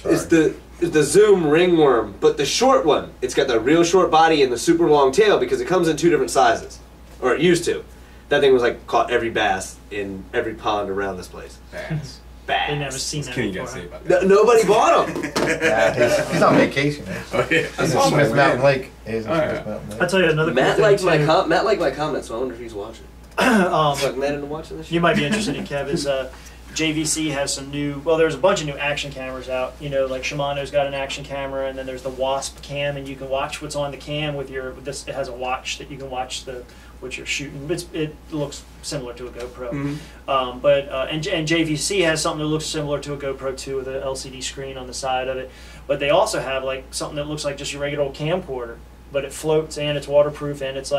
It's the Zoom ringworm, but the short one. It's got the real short body and the super long tail because it comes in 2 different sizes, or it used to. That thing was like caught every bass in every pond around this place. Bass. Bass. They never seen that Kenny got to before. say about that. Nobody bought them. Yeah, he's on vacation. Man. Oh, yeah. He's That's in all Smith man. Mountain Lake. He's in Oh, Smith yeah. Mountain Lake. I'll tell you another Matt cool liked thing my too. Matt liked my comment, so I wonder if he's watching. Like Matt into watching this. You might be interested in, Kev, is JVC has some new, well, there's a bunch of new action cameras out. You know, like Shimano's got an action camera, and then there's the Wasp cam, and you can watch what's on the cam with your, it has a watch that you can watch what you're shooting. It looks similar to a GoPro. Mm-hmm. And JVC has something that looks similar to a GoPro 2 with an LCD screen on the side of it. But they also have like something that looks like just your regular old camcorder, but it floats and it's waterproof, and it's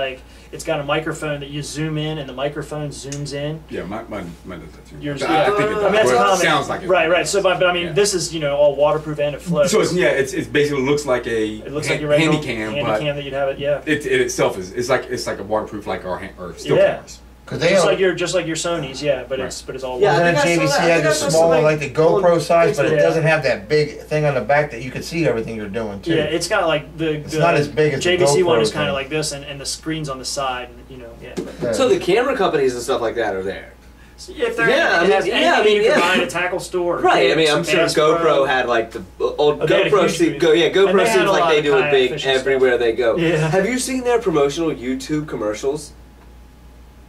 got a microphone that you zoom in and the microphone zooms in. Yeah, mine does that too. Yours- I think it does. I mean, that's Well, it common. sounds like it. Right. So, but I mean, Yeah. this is all waterproof and it floats. So it's basically looks like a It looks like your regular handy cam, but that you'd have it. Yeah. it itself is like a waterproof like our still Yeah. cameras. Because they Just like your Sony's, yeah, but Right. it's all Yeah, And I then think I saw JVC that. I has think I a saw small one something like the GoPro size, but it Yeah. doesn't have that big thing on the back that you can see everything you're doing too. Yeah, it's got like It's not as big as the JVC one GoPro is kind thing. of like this, and the screen's on the side, and yeah. But Yeah. So the camera companies and stuff like that are there. if there Yeah, I it has mean, anything you yeah. can buy in a tackle store, Right, I mean, Kicks, I'm sure Bass GoPro Pro. had like the old Oh, they had a GoPro. huge booth. And GoPro they had seems a like lot they of do it kayak big fishing stuff. everywhere they go. Yeah. Have you seen their promotional YouTube commercials?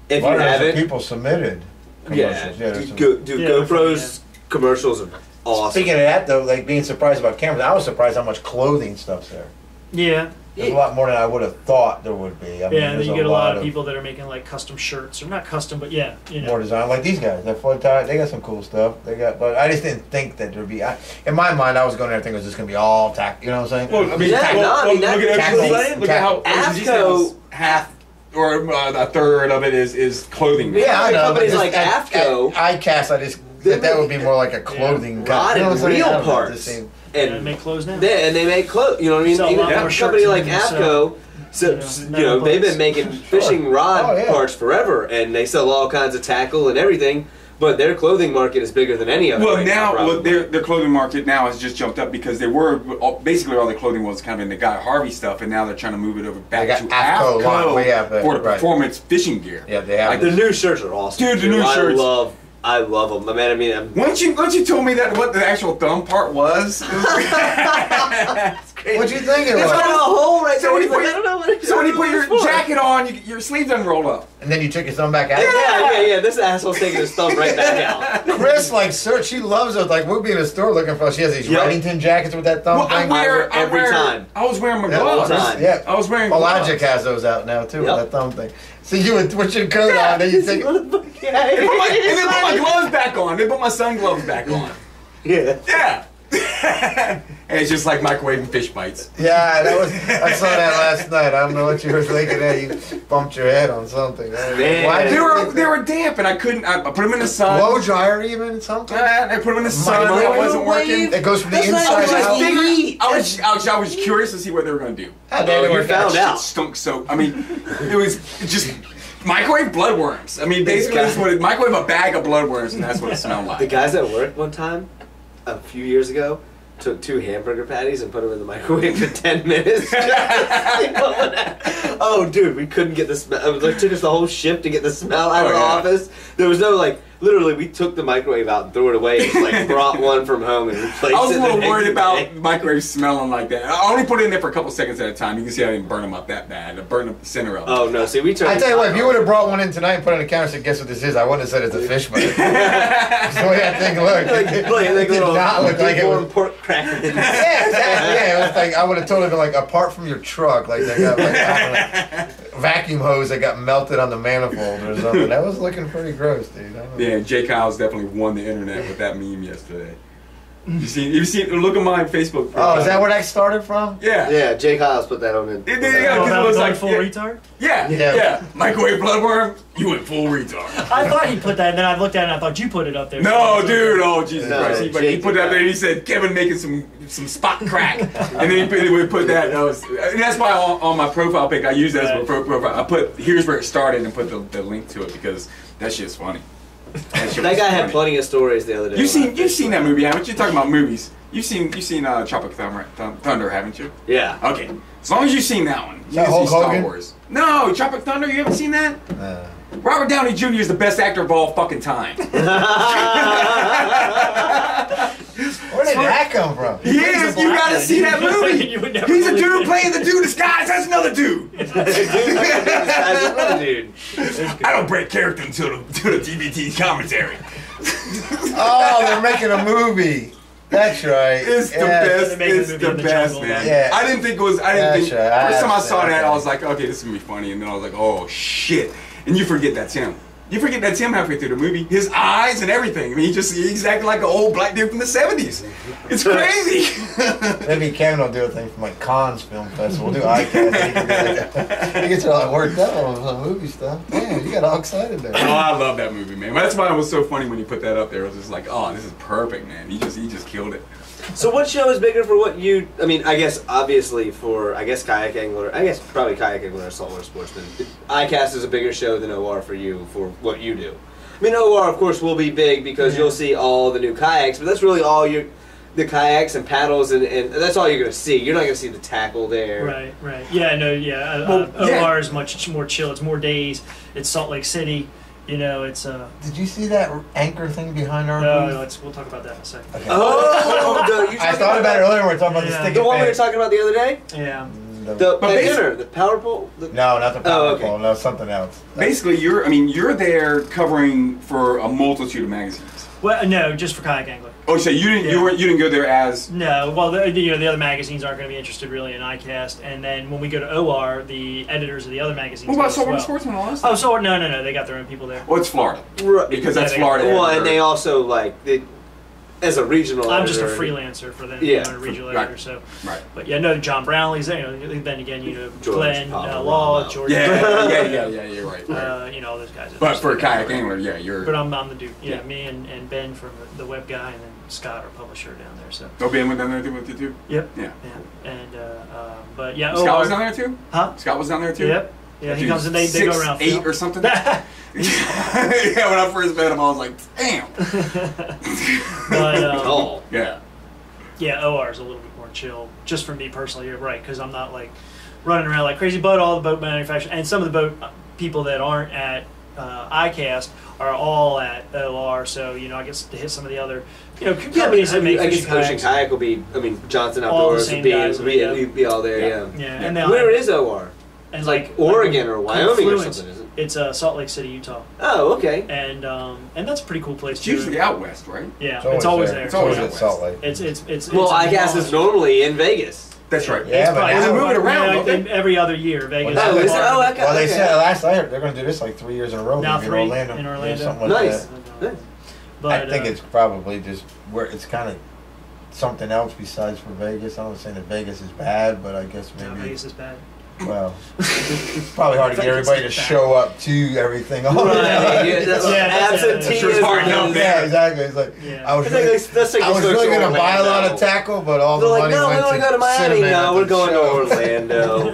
If Well, you there's some haven't, people submitted commercials. Yeah, there's some- do Yeah, GoPro's commercials are awesome. Speaking of that, though, like being surprised about cameras, I was surprised how much clothing stuff's there. Yeah, There's a lot more than I would have thought there would be. I mean, yeah, and then there's you get a lot of people that are making like custom shirts, or not custom, but yeah, more design, like these guys. They're full tie. They got some cool stuff. But I just didn't think that there'd be. In my mind, I was going there thinking it was just going to be all tack. You know what I'm saying? Well, I mean, Yeah, tackle- no, I mean, look that- at tackle- Ocean Look at how tackle. Ocean East half or a third of it is clothing. yeah, I know. companies but like just AFCO, Icast, I just that would be more like a clothing. rod you know and what I'm saying? reel I don't know, it parts. just seemed- and and make clothes now. they make clothes. You know what I mean? Sell a Even lot a more company shirts like than they sell. AFCO, so, You know, they've plates. been making fishing rod Oh, yeah. parts forever, and they sell all kinds of tackle and everything. But their clothing market is bigger than any of it. Well, right now probably. their clothing market now has just jumped up because they were basically all the clothing was kind of in the Guy Harvey stuff, and now they're trying to move it over back They to got AFCO line, we have that, for the right. performance fishing gear. Yeah, they have. Like the new shirts are awesome. Dude, the new shirts. I love them. I mean, Once you told me that what the actual thumb part was, it was What'd you think it it's was? got a hole right So there. when you He's like, put- I don't know what it is. so when you I put don't know your what it's for. jacket on, your sleeve doesn't roll up. And then you took your thumb back out. Yeah. This asshole's taking his thumb right back out. Chris, like, sir, she loves it. Like, we'll be in a store looking for. She has these Yep. Reddington jackets with that thumb Well, thing. every time. I was wearing my Yeah, gloves. all the time. Yeah. I was wearing Well, gloves. Logic has those out now too Yep. with that thumb thing. So you would put your coat on, then you take. And they put my gloves back on. They put my sun gloves back on. Yeah. Yeah. And it's just like microwaving fish bites. Yeah, that was. I saw that last night. I don't know what you were thinking. There, you bumped your head on something. Man. Why did They were damp, and I couldn't. I put them in the sun. blow dryer even something? I put them in the sun. Microwave It wasn't working. It goes from the That's not inside just out. big- I was curious to see what they were going to do. How did it you work found out? out. Shit stunk so. I mean, it was just microwave bloodworms. I mean, basically, that's what microwave a bag of bloodworms, and that's what it smelled The like. guys at work one time, a few years ago. Took 2 hamburger patties and put them in the microwave for 10 minutes. Oh, dude, we couldn't get the smell. It took us the whole shift to get the smell out of the office. There was no, like, literally, we took the microwave out and threw it away. And, like, brought one from home and replaced it. I was a little worried about microwave smelling like that. I only put it in there for a couple seconds at a time. You can see I didn't burn them up that bad. I burned up the center of them. Oh, no. See, we turned. I tell you what, if you would have brought one in tonight and put it on the counter and said, guess what this is, I wouldn't have said it's a fish burger. That's the way that thing looked. Like It did not look like it was. pork crackers. Yeah, exactly. Yeah, it was like, I would have totally been like, apart from your truck, like they got like, I don't know, vacuum hose that got melted on the manifold or something. That was looking pretty gross, dude. I don't know. Yeah, Jay Kyle's definitely won the internet with that meme yesterday. You see, look at my Facebook. Oh, is that where that started from? Yeah. Yeah, Jake Hiles put that on it. Yeah, Oh, because that it was like full retard? Yeah. Microwave bloodworm, you went full retard. I thought he put that, and then I looked at it and I thought you put it up there. No, dude, oh Jesus No, Christ. He put that there and he said, Kevin making some spot crack. And then he would put that, and that's why on my profile pic, I use that as my profile. I put, here's where it started and put the link to it because that shit's funny. That guy had plenty of stories the other day. You've seen that movie, haven't you? Talking about movies. You've seen Tropic Thunder, haven't you? Yeah. Okay. As long as you've seen that one. You that can Hulk see Star Hogan? Wars. No, Tropic Thunder, you haven't seen that? Robert Downey Jr. is the best actor of all fucking time. Where did that come from? He is. You gotta see that movie. He's a dude playing the dude disguised. That's another dude. Dude. I don't break character until the DVD commentary. Oh, they're making a movie. That's right. It's the They best. make a It's movie the in the best, jungle, man. yeah. I didn't think it was. That's right. First time I saw that, Okay. I was like, okay, this is gonna be funny, and then I was like, oh shit, and you forget that's him. You forget that's him halfway through the movie. His eyes and everything. I mean, he's acting like an old black dude from the '70s. It's crazy. Maybe Kevin will do a thing from like Cannes Film Festival. We'll do Icast. He gets it all worked out on some movie stuff. Man, you got all excited there. Oh, I love that movie, man. That's why it was so funny when you put that up there. It was just like, oh, this is perfect, man. He just killed it. So what show is bigger for what you? I mean, I guess obviously for Kayak Angler. I guess probably Kayak Angler or Saltwater Sportsman. Icast is a bigger show than OR for you for what you do. I mean, OR of course will be big because you'll see all the new kayaks, but that's really all the kayaks and paddles and that's all you're gonna see. You're not gonna see the tackle there. Right. Yeah, no, yeah. OR is much more chill. It's more days. It's Salt Lake City. You know, it's Did you see that anchor thing behind our no, booth? we'll talk about that in a second. Okay. Oh, I thought about it earlier when we were talking about the stick. The one we were talking about the other day. Yeah. The power pole. No, not the power okay. pole. No, something else. Basically, you're there covering for a multitude of magazines. Well, no, just for Kayak Angler. Oh, so you didn't go there as No, well, the other magazines aren't going to be interested really in Icast, and then when we go to OR, the editors of the other magazines. What about go as Saltwater well. Sportsman and all that Oh, stuff? so no, they got their own people there. Well, it's Florida. Right. Because that's Yeah, Florida. Well, editor. and they also as a regional. I'm just a editor, freelancer for them. Yeah. I'm a regional Right. editor, so. Right. But yeah, no, John Brownlee's there. Then again, George Glenn Papa Law, Rama. George. Yeah, you're right. All those guys. But for Kayak Angler, yeah, you're. But I'm the dude. Yeah, Yeah. me and Ben from the web guy, and then Scott, our publisher down there. So. Oh, Ben went down there with you too? Yep. Yeah. And but yeah. Scott was down there too? Huh? Scott was down there too? Yep. Yeah, he Dude, comes and they go around. 6'8" or something? Yeah, when I first met him, I was like, damn. But Yeah. yeah, OR is a little bit more chill, just for me personally. You're right, because I'm not like running around like crazy. But all the boat manufacturers and some of the boat people that aren't at Icast are all at OR. So I guess to hit some of the other companies that make I guess fishing Ocean kayaks. Kayak will be. I mean, Johnson All the Outdoors same would be. guys will be, Be all there. Yeah. Yeah. Yeah, and they all Where have- is OR? and It's like Oregon or Wyoming or Confluence. something, isn't it? It's Salt Lake City, Utah, Oh, okay. and that's a pretty cool place. It's too. usually out west, right? Yeah, it's always there. It's always at Salt Lake. It's Well, it's I guess it's normally in Vegas. That's right. Yeah, but probably- now they move it around, yeah, don't they? every other year. Vegas. Well, is it? Oh, okay. Well, they said last I heard they're going to do this like 3 years in a row. Now maybe 3 in Orlando. in Yeah, Orlando. something like Nice. that. Nice. But, I think it's probably just where it's kind of something else besides for Vegas. I'm not saying that Vegas is bad, but I guess no, maybe. Vegas is bad. Well, it's probably hard to get Vegas everybody to is bad. show up to everything. All Right. right. Yeah, that's absentee Sure, it's hard enough. Yeah, exactly. It's like Yeah. I was I think really, let's take I was this really to going to buy a lot Orlando. of tackle, but all They're the like, money no, we went want to go to Miami. cinnamon No, at we're the going show. to Orlando.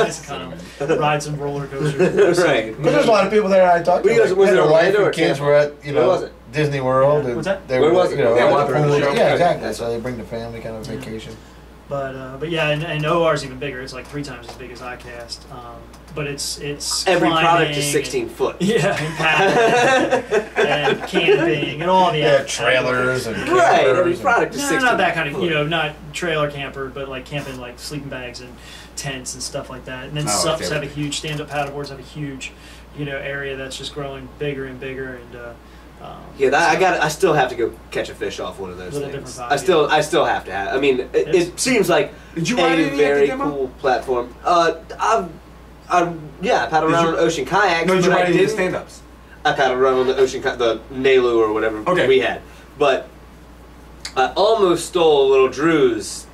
Just kind of ride some roller coasters. Right. But there's a lot of people there I talked to. Was it and their Orlando wife or and kids Tampa? were at, Where was it? Disney World. What's that? They Where was it? You know, Yeah, at the Walker pool. Show. Yeah, exactly. So they bring the family kind of vacation. But yeah, and OR's even bigger. It's like 3 times as big as Icast. But it's Every product is climbing 16 foot. Yeah, and paddling and camping and all the trailers and campers. Right, every product is 16 not that kind of, foot. not trailer camper, but like camping, like sleeping bags and tents and stuff like that. And then Oh, SUPs okay. have a huge, stand-up paddleboards have a huge, area that's just growing bigger and bigger. And Yeah, I still have to go catch a fish off one of those Little things. different vibe, I still have to have. I mean, it seems like Did you ride a any at the very demo? cool platform. I paddled around on ocean kayaks. No, did you but I ride any of the didn't- stand-ups? I paddled around on the the Nalu or whatever Okay. we had, but I almost stole little Drew's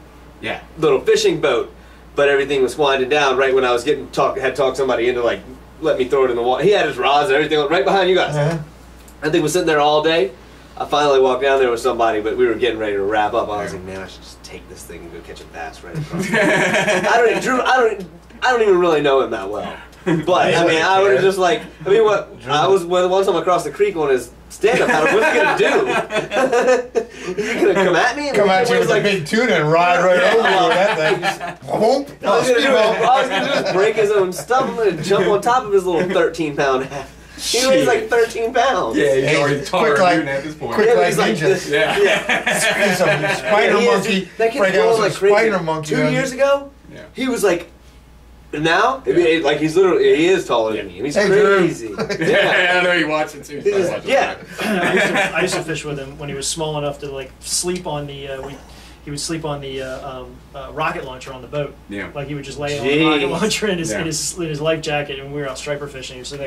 Yeah. little fishing boat, but everything was winding down right when I was had talked somebody into like let me throw it in the water. He had his rods and everything right behind you guys. Uh-huh. I think we're sitting there all day. I finally walked down there with somebody, but we were getting ready to wrap up. I was like, man, I should just take this thing and go catch a bass right across. I don't even really know him that well. But I mean, I would have just like, I was one time across the creek on his stand-up paddle. What's he gonna do? Is he gonna come at me? Come at you with like, a big tuna and ride right over you with that thing. Whoop. all he's gonna do is break his own stuff. I'm gonna jump on top of his little 13-pound head. He weighs like 13 pounds. Yeah, he's Hey, already quick taller like- than at this point. quick Yeah, like he's like ninja. this. Yeah. He's a spider He is- monkey. That kid's Break out growing some like crazy. spider monkey. 2 on years you. ago, Yeah. he was like, now, I mean, like he is taller than me. And he's Hey, Drew. crazy. Yeah, I know you watch it too. So I watch it. Yeah. I used to fish with him when he was small enough to like sleep on the. He would sleep on the rocket launcher on the boat. Yeah. Like he would just lay on the rocket Jeez. launcher in his, Yeah. in his life jacket, and we were out striper fishing. So he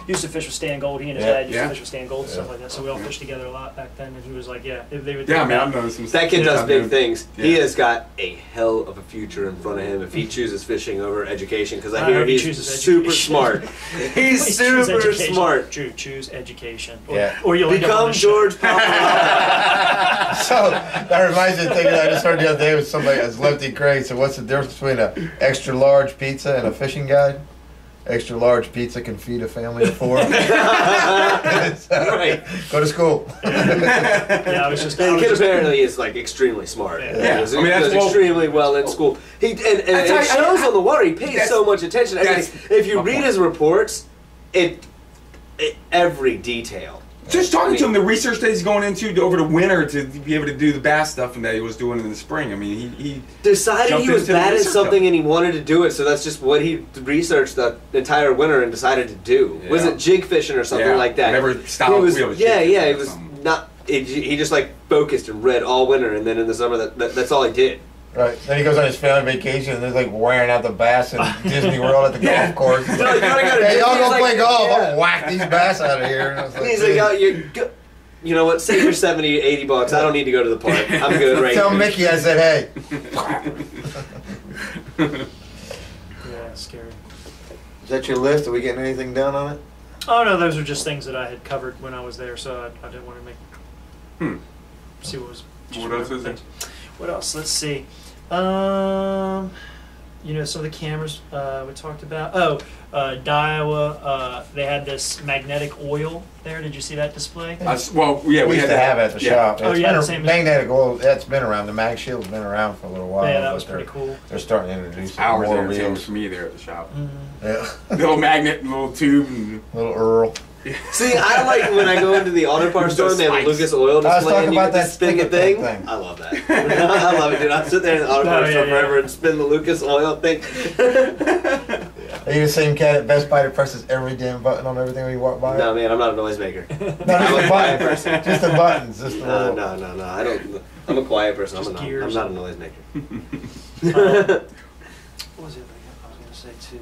used to fish with Stan Gold. He and his Yeah. dad used Yeah. to fish with Stan Gold and stuff like that. So we all fished together a lot back then. And he was like, yeah, they would. Yeah, man, I've noticed some That kid does big things. He Yeah. has got a hell of a future in front of him if he chooses fishing over education. Because I I hear hope he he's chooses super education. smart. He's Please choose super education. smart. True, choose education. Or, Yeah. or you'll end up on Become the show. George Paparazzi. So that reminds me of a thing that I just heard the other day with somebody that's lefty great. So what's the difference between an extra large pizza and a fishing guide? Extra large pizza can feed a family of 4. Right. Go to school. Yeah, I was just. I And the was kid just apparently is like extremely smart. Yeah. He was, I mean, he that's was well- extremely well in school. He and it That's- shows on the water. He pays that's- so much attention. I mean, that's if you my read point. his reports, it every detail. Just talking to him, the research that he's going into over the winter to be able to do the bass stuff and that he was doing in the spring. I mean, he Decided jumped he was into the bad at research something of it. and he wanted to do it, so that's just what he researched the entire winter and decided to do. Was Yeah. it jig fishing or something Yeah, like that? whatever style He was, wheel was yeah, jig yeah. fishing He or was something. not. He just like focused and read all winter, and then in the summer that's all he did. Right. Then he goes on his family vacation and there's like wearing out the bass in Disney World at the golf course. No, you gotta go to Hey, y'all Disney. go He's play like, golf. yeah. I'll whack these bass out of here. And I was like, He's like, oh, you know what? Save your 70, 80 bucks. I don't need to go to the park. I'm good right Tell here. Mickey I said, hey. Yeah, scary. Is that your list? Are we getting anything done on it? Oh no, those are just things that I had covered when I was there, so I didn't want to make. See what was. just What else is there? things. What else? Let's see. Some of the cameras we talked about. Oh, Daiwa. They had this magnetic oil there. Did you see that display? Well, yeah, We used to have it at the shop. Oh, It's yeah, been the same as- magnetic oil. That's been around. The mag shield's been around for a little while. Yeah, that but was pretty cool. They're starting to introduce Hours more entertainment reels. for me there at the shop. Yeah. Little magnet, little tube, and Little Earl. See, I like when I go into the auto parts store and they have a Spikes. Lucas oil I was display talking and you about get to that spin the stick thing. thing. I love that. I love it, dude. I sit there in the auto parts store forever and spin the Lucas oil thing. Are you the same cat at Best Buy that presses every damn button on everything when you walk by? No, man, I'm not a noisemaker. Not I'm even a the quiet buttons. person. Just the buttons. Just the No, little- no. I don't. I'm a quiet person. Just I'm gears. not a noisemaker. What was the other thing I was going to say too?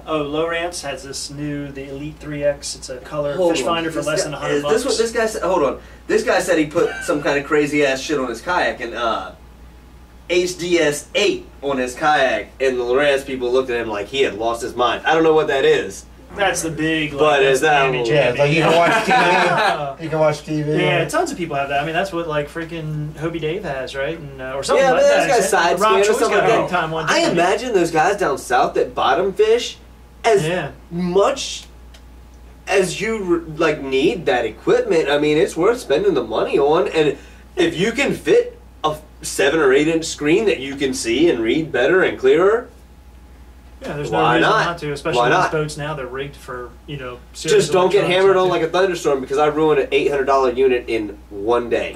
Lowrance has this new, the Elite 3X. It's a color fish finder for less than $100. This what this guy said. Hold on. This guy said he put some kind of crazy ass shit on his kayak and HDS 8 on his kayak, and the Lowrance people looked at him like he had lost his mind. I don't know what that is. That's the big. Like, But is that- damage Yeah, it's like you can watch TV. Yeah. You can watch TV. Yeah, tons of people have that. I mean, that's what like freaking Hobie Dave has, right? And or something Yeah, like but that. those guys side Rob scan or Choi's something got like a that. time one. I too. imagine those guys down south that bottom fish as Yeah. much as you like need that equipment, I mean, it's worth spending the money on. And if you can fit a 7 or 8 inch screen that you can see and read better and clearer, yeah, there's no reason not to. Especially these boats now, they're rigged for Just don't get hammered on like a thunderstorm, because I ruined an $800 unit in one day.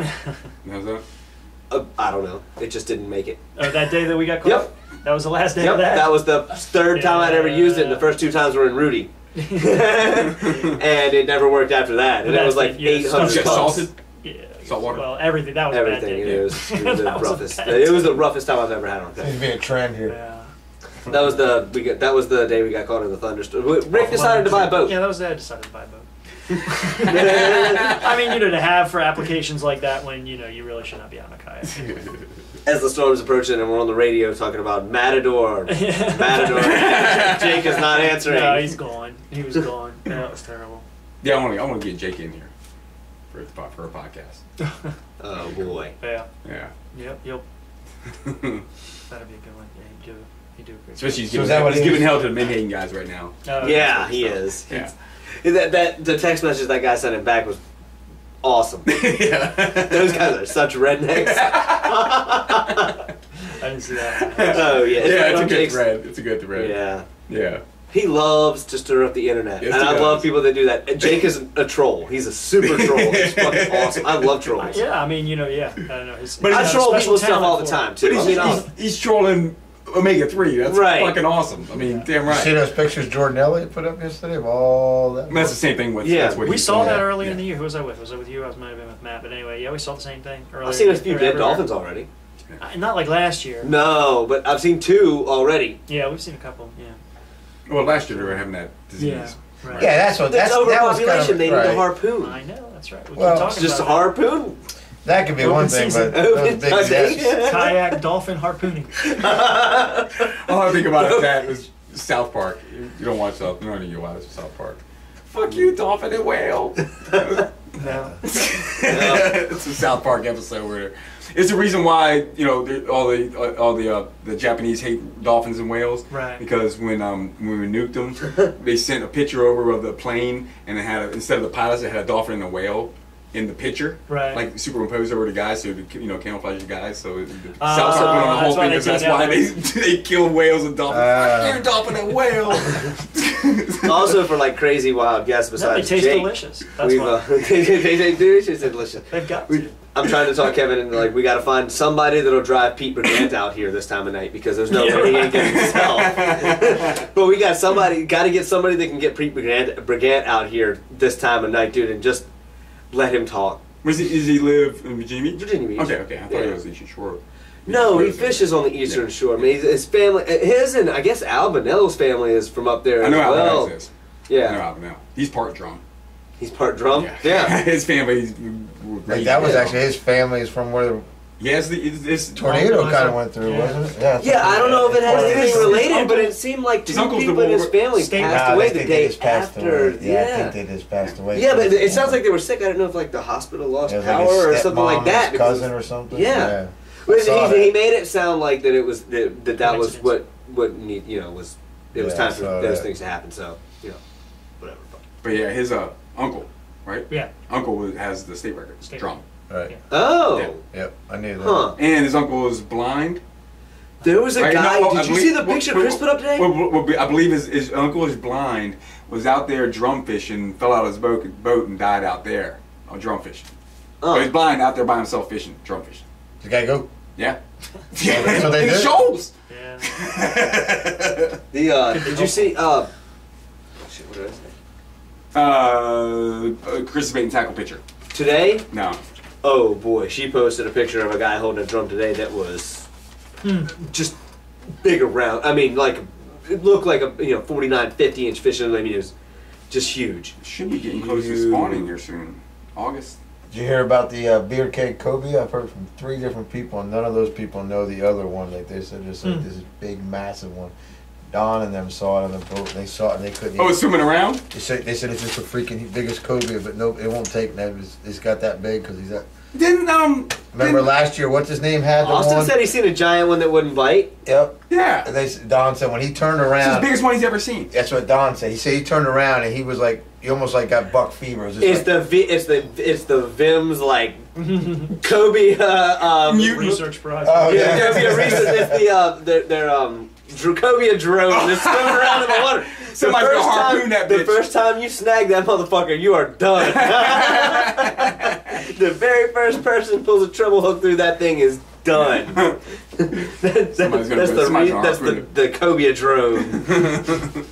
How's that? I don't know. It just didn't make it. Oh, that day that we got caught? Yep. That was the last day of that? That was the third time I'd ever used it, and the first 2 times were in Rudy. And it never worked after that. And it was like 800 bucks. Salted? Yeah. Salt water? Well, everything. That was everything. Bad It was the roughest. It was the roughest time I've ever had on a Seems to be a trend here. Yeah. That was the day we got caught in the thunderstorm. Rick decided to buy a boat. Yeah, that was the day I decided to buy a boat. I mean, to have for applications like that when, you really should not be on a kayak. As the storm's approaching and we're on the radio talking about Matador. Matador. Jake is not answering. No, he's gone. He was gone. That was terrible. Yeah, I want to get Jake in here for a podcast. Oh, boy. Yeah. Yeah. Yep. That'd be a good one. Yeah, he'd do a great Especially job. he's giving hell to the Manhattan guys right now. Yeah, he is. Yeah. The text message that guy sent him back was awesome. Yeah. Those guys are such rednecks. I didn't see that. Oh, yeah. It's a good thread. It's a good thread. Yeah. Yeah. He loves to stir up the internet. Yes, and I does. love people that do that. And Jake is a troll. He's a super troll. He's fucking awesome. I love trolls. Yeah, I mean, yeah. I don't know. But I troll people's stuff all the time, too. But he's trolling Omega-3. That's right. fucking awesome. I mean, damn right. See those pictures Jordan Elliott put up yesterday of all that? That's the same thing with. Yeah. That's what We he's saw doing. that earlier in the year. Who was I with? Was I with you? I might have been with Matt. But anyway, yeah, we saw the same thing earlier. I've seen a few dead dolphins already. Not like last year. No, but I've seen 2 already. Yeah, we've seen a couple. Yeah. Well, last year they were having that disease. Yeah. Right. Yeah, that's what. There's That was overpopulation. They need right. the harpoon. I know. That's right. We Well, keep It's talking just a about harpoon. That could be Open one thing, season. but those big Open nets. it. Kayak dolphin harpooning. All I think about that was South Park. You don't watch South. None of you watch South Park. Fuck you, dolphin and whale. No. It's a South Park episode where it's the reason why all the Japanese hate dolphins and whales. Right. Because when we nuked them, they sent a picture over of the plane and it had instead of the pilots, it had a dolphin and a whale in the picture, Right. like superimposed over the guys, so to camouflage the guys. So the South that's Park went on the whole why thing they because that's take why out they kill whales and dolphins. Fuck you, dolphin and whale. Also for like crazy wild guests No, they besides taste Jake. delicious. That's We've, why. they do taste delicious. They've got to. I'm trying to talk Kevin into like we got to find somebody that'll drive Pete Brigant out here this time of night because there's no way he ain't getting himself. But we got to get somebody that can get Pete Brigant out here this time of night, dude, and just let him talk. Does he live in Virginia Beach? Virginia Beach. Okay. I thought he was Eastern Shore. No, he fishes on the Eastern Shore. I mean, his family, his and I guess Al Bonello's family is from up there I know as Al well. Bonello is. Yeah. I know Al Bonello. He's part drum. He's part drum? Yeah. His family's Like that was actually his family is from where the Yes, this tornado kind of went through, wasn't it? Yeah, I don't know if it has His anything uncle- related, but it seemed like 2 uncle's people the in his one- family State- passed Nah, away they the think day they just passed after. away. Yeah, I think they just passed away. Yeah, but it sounds like they were sick. I don't know if like the hospital lost It was power like his or something like stepmom, that. his cousin or something. Yeah. I But saw he that. made it sound like that it was that was Coincidence. what need was it was Yeah, time I for saw those that. things to happen. So whatever. But yeah, his uncle, right? Yeah. Uncle has the state record, State drum. Right. Yeah. Oh, Yeah. Yep. I knew that. huh. And his uncle is blind. There was a Right? guy. No, I did you believe- see the picture Chris put up today? I believe his uncle is blind, was out there drum fishing, fell out of his boat and died out there on drum fishing. So he's Oh, blind out there by himself fishing, drum fishing. You gotta go. Yeah. That's what they In did? shoals. Yeah. did you see? Shit, what did I say? Chris bait and tackle picture. Today? No. Oh boy, she posted a picture of a guy holding a drum today that was just big around. I mean, like it looked like a 49, 50-inch fish. I mean, it was just huge. Should be getting close to spawning here soon. August. Did you hear about the beer keg Kobe? I've heard from 3 different people, and none of those people know the other one. Like they said, just like this big, massive one. Don and them saw it on the boat. They saw it, and they couldn't. Oh, it's swimming around? They said it's just the freaking biggest Kobe, but no, it won't take. It's got that big because he's that. Remember last year, what's his name had the Austin one? said he's seen a giant one that wouldn't bite. Yep. Yeah. Don said when he turned It's around. the biggest one he's ever seen. That's what Don said. He said he turned around and he was like you almost like got buck fever. It's the Vim's like cobia research project. Oh yeah, cobia research. It's their Dracobia drone that's swimming around in the water. Somebody's gonna harpoon that bitch. The first time you snag that motherfucker, you are done. The very first person pulls a treble hook through that thing is done. That's the cobia drone.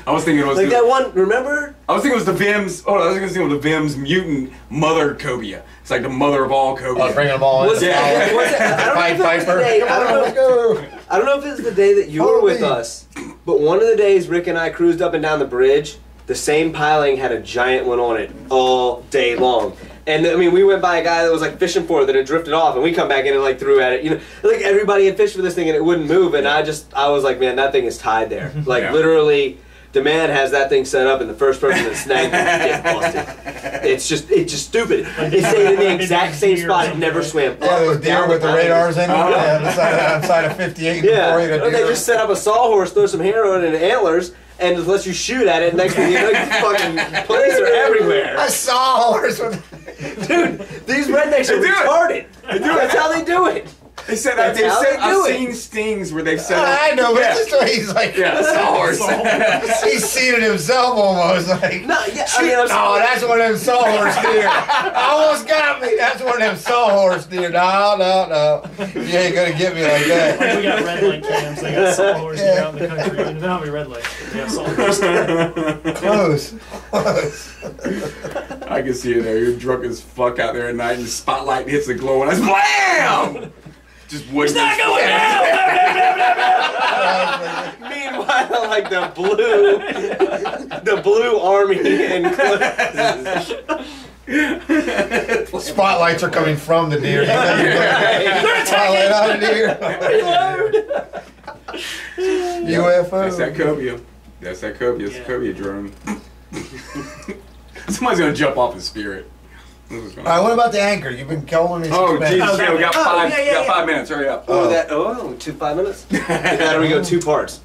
I was thinking it was like that one. Remember? I was thinking it was the Vim's. Oh, I was thinking it was the Vim's mutant mother cobia. It's like the mother of all cobia. Oh, bringing them all in. I don't know if it was the day that you were with us, but one of the days Rick and I cruised up and down the bridge. The same piling had a giant one on it all day long. And I mean, we went by a guy that was like fishing for it that had drifted off, and we come back in and like threw at it. You know, like everybody had fished for this thing and it wouldn't move. And I was like, man, that thing is tied there. Like literally, the man has that thing set up, and the first person that snagged it gets busted. It's just stupid. It stayed in the exact same spot. It never swam. Yeah, those deer with the radars in them. Outside of 58. Yeah, they just set up a sawhorse, throw some hair on it and antlers. And just let you shoot at it, and next thing you know, fucking police are everywhere. I saw a horse with... Dude, these rednecks are retarded. That's how they do it. They said that I've seen stings where they've said I know, but just the way he's like, sawhorse. He's seen it himself almost. Like, that's one of them sawhorse deer. Almost got me. That's one of them sawhorse deer. No. You ain't gonna get me like that. Like we got red light cams. They got sawhorse deer out in the country. They don't have any red lights, but they have sawhorse deer. Close. I can see it there. You're drunk as fuck out there at night, and the spotlight hits the glow, and that's blam! Just it's not going down! Meanwhile, like the blue army and spotlights are coming from the deer. Spotlight on the deer. UFO. That's that cobia. It's a cobia drone. Somebody's gonna jump off in spirit. All right, what about the anchor? You've been calling me. Oh, Jesus, we got 5 minutes. Hurry up. 5 minutes? How do we go 2 parts?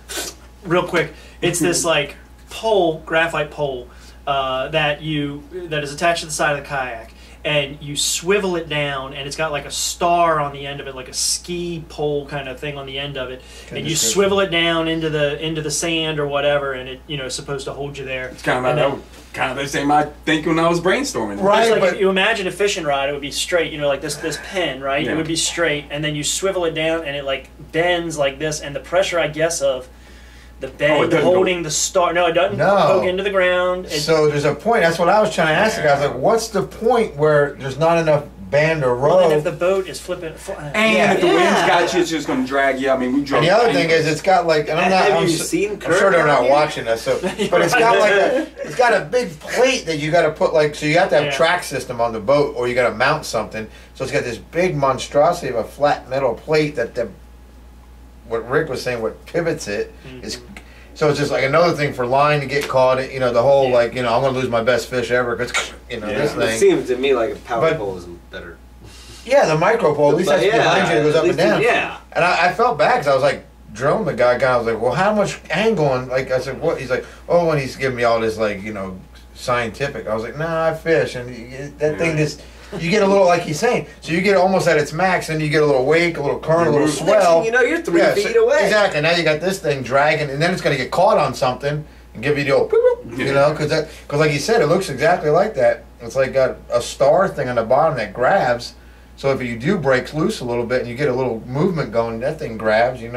Real quick, it's this like pole, graphite pole, that is attached to the side of the kayak, and you swivel it down, and it's got like a star on the end of it, like a ski pole kind of thing on the end of it, and you swivel it down into the sand or whatever, and it is supposed to hold you there. It's kind of the same I think when I was brainstorming. Right, like if you imagine a fishing rod, it would be straight, like this pin, right? Yeah. It would be straight, and then you swivel it down, and it like bends like this, and the pressure, I guess, of the bend holding the star. No, it doesn't poke into the ground. So there's a point. That's what I was trying to ask the guys. Like, what's the point where there's not enough band or row? Well, then if the boat is flipping, if the wind's got you, it's just going to drag you. I mean, we drove. And the other thing is, it's got like, and I'm sure they're not watching us. So, but it's got like it's got a big plate that you got to put like. So you have to have track system on the boat, or you got to mount something. So it's got this big monstrosity of a flat metal plate that what Rick was saying, what pivots it is. So it's just like another thing for line to get caught. The whole like I'm going to lose my best fish ever because this thing. It seems to me like a power pole is better. Yeah, the micro pole. At least that's behind you. It goes up and down. Yeah. And I felt bad because I was like drilling the guy. I was like, well, how much angle? And like I said, what? He's like, oh, and he's giving me all this like scientific. I was like, nah, I fish, and that thing just. You get a little, like he's saying, so you get almost at its max, and you get a little wake, a little current, a little swell. You're 3 feet away. Exactly. Now you got this thing dragging, and then it's going to get caught on something and give you the old, because like you said, it looks exactly like that. It's like got a star thing on the bottom that grabs. So if you do break loose a little bit and you get a little movement going, that thing grabs. You're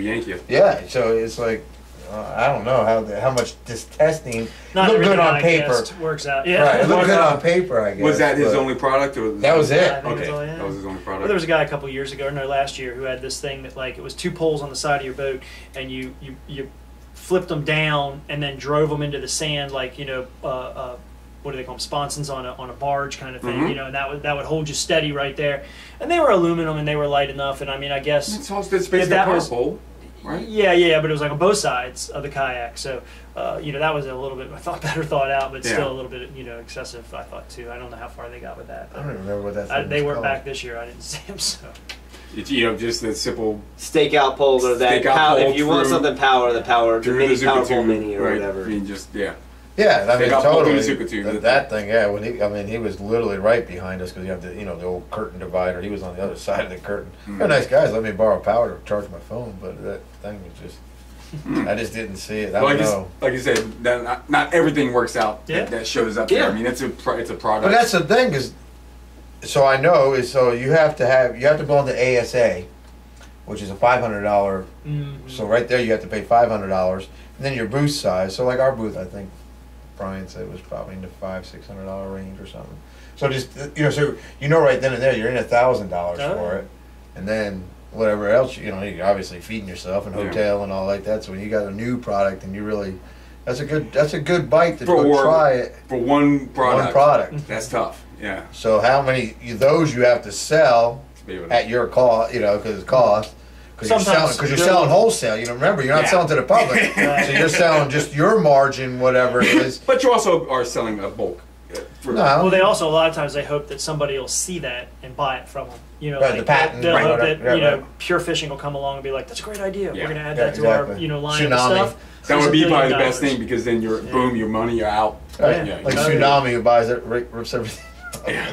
yank you. Yeah. So it's like. I don't know how much this testing looked good on paper. Works out. Yeah. Right, it looked good on paper, I guess. Was that his only product? Or that was it. Okay, that was his only product. Well, there was a guy a couple years ago, last year, who had this thing that like it was 2 poles on the side of your boat, and you flipped them down and then drove them into the sand, like what do they call them, sponsons on a barge kind of thing, and that would hold you steady right there. And they were aluminum and they were light enough, and I mean I guess it's basically a power pole. Right? Yeah, but it was like on both sides of the kayak, so that was a little bit better thought out, but still a little bit excessive, I thought too. I don't know how far they got with that. I don't even remember what that. They weren't back this year. I didn't see them, so. Just that simple stakeout pole or that power. If you want something power, the mini power pole mini or whatever. I mean, just Yeah, I mean, got totally. too. That thing, yeah. When he was literally right behind us because you have the, the old curtain divider. He was on the other side of the curtain. They're nice guys. Let me borrow power to charge my phone, but that thing was just. I just didn't see it. I don't know. Like you said, not everything works out. Yeah. That shows up there. I mean, it's a product. But that's the thing is, so I know is so you have to go on the ASA, which is a $500. So right there you have to pay $500, and then your booth size. So like our booth, I think Brian said was probably in the $500-600 range or something. So just so right then and there you're in $1,000 for it, and then whatever else you're obviously feeding yourself and hotel and all like that. So when you got a new product and you really, that's a good bite to go try it for one product. One product. That's tough. Yeah. So how many those you have to sell at your cost? Because it's cost. Because you're selling wholesale. Remember, you're not selling to the public. So you're selling just your margin, whatever it is. But you also are selling a bulk. Well, they also a lot of times they hope that somebody will see that and buy it from them. The patent. They'll hope that Pure Fishing will come along and be like, "That's a great idea. We're going to add that to our line of stuff." That would be probably the best thing because then you're boom, your money, you're out. Right. Like Tsunami who buys it, rips everything. Yeah.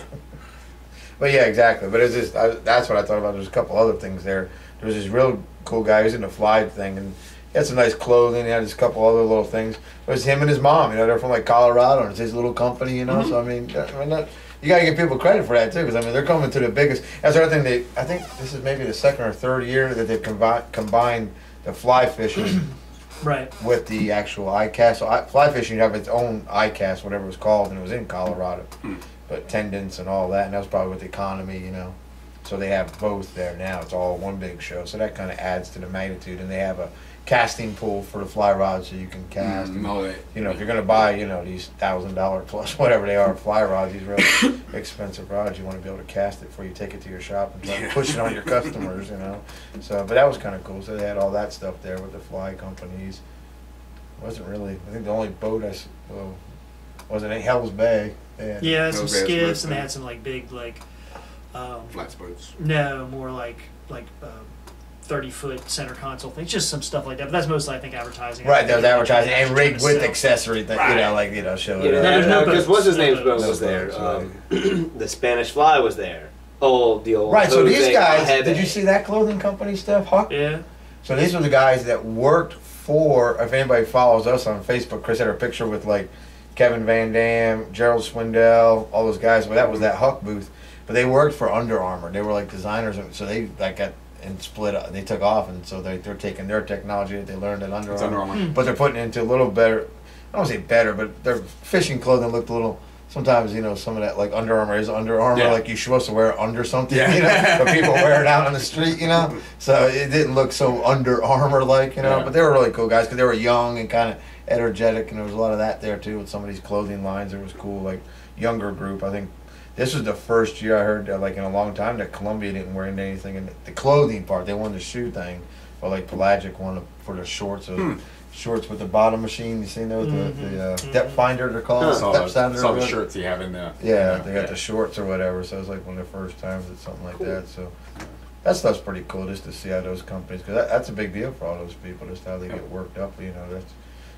But yeah, exactly. But it's just that's what I thought about. There's a couple other things there. There was this real cool guy who's in the fly thing, and he had some nice clothing. He had just a couple other little things. It was him and his mom. They're from like Colorado, and it's his little company. So I mean, you got to give people credit for that too, because I mean they're coming to the biggest. That's the other thing. I think this is maybe the second or third year that they've combined the fly fishing with the actual Icast. So fly fishing have its own Icast, whatever it was called, and it was in Colorado. But attendance and all that, and that was probably with the economy, So they have both there now. It's all one big show. So that kind of adds to the magnitude. And they have a casting pool for the fly rods so you can cast. And, if you're going to buy, these $1,000 plus, whatever they are, fly rods, these really expensive rods, you want to be able to cast it before you take it to your shop and try to push it on your customers, So, but that was kind of cool. So they had all that stuff there with the fly companies. It wasn't really, I think the only boat wasn't in Hell's Bay. Some skiffs, and they had some big flats boats. No, more like 30-foot center console things, just some stuff like that. But that's mostly, I think, advertising. Right, there's advertising and rigged with accessory that show it. Because what's his name's boat was there. The Spanish Fly was there. The old right. So these guys, did you see that clothing company stuff, Huck? Yeah. So these were the guys that worked for. If anybody follows us on Facebook, Chris had a picture with Kevin Van Dam, Gerald Swindell, all those guys. Well, that was that Huck booth. But they worked for Under Armour. They were designers, so they got and split up. They took off, and so they're taking their technology that they learned at Under Armour, but they're putting it into a little better. I don't want to say better, but their fishing clothing looked a little. Sometimes some of that Under Armour is Under Armour, you're supposed to wear it under something, but people wear it out on the street, So it didn't look so Under Armour But they were really cool guys because they were young and kind of energetic, and there was a lot of that there too with some of these clothing lines. It was cool, younger group. I think this was the first year I heard in a long time that Columbia didn't wear into anything in the clothing part. They won the shoe thing, but Pelagic won for the shorts. Shorts with the bottom machine. You seen those? The depth finder they're called. I saw the shirts you have in there. Yeah, they got the shorts or whatever. So it was one of the first times it's something like that. So that stuff's pretty cool just to see how those companies, because that's a big deal for all those people, just how they get worked up. That's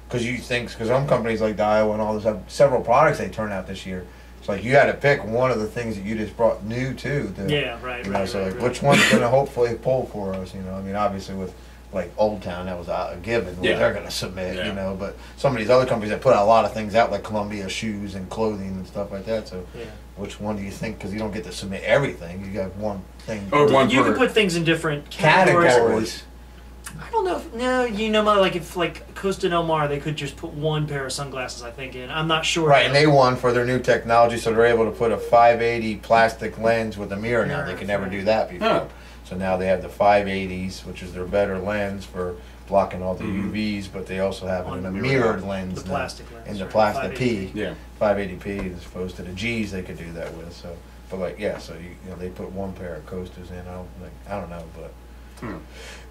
because you think because some companies like Daiwa and all those have several products they turn out this year. It's you had to pick one of the things that you just brought new too. Which one's going to hopefully pull for us? I mean, obviously with Old Town, that was a given. They're going to submit, But some of these other companies that put out a lot of things out, like Columbia shoes and clothing and stuff like that. So, which one do you think? Because you don't get to submit everything. You got one thing. You can put things in different categories. I don't know. If Costa Del Mar, they could just put one pair of sunglasses, I think, in. I'm not sure. Right, and they won for their new technology, so they're able to put a 580 plastic lens with a mirror now. They could never do that before. So now they have the 580s, which is their better lens for blocking all the UVs, but they also have a mirrored lens. The plastic lens. In the plastic P. 580p. as opposed to the G's they could do that with. So, but so they put one pair of Costas in. I don't know, but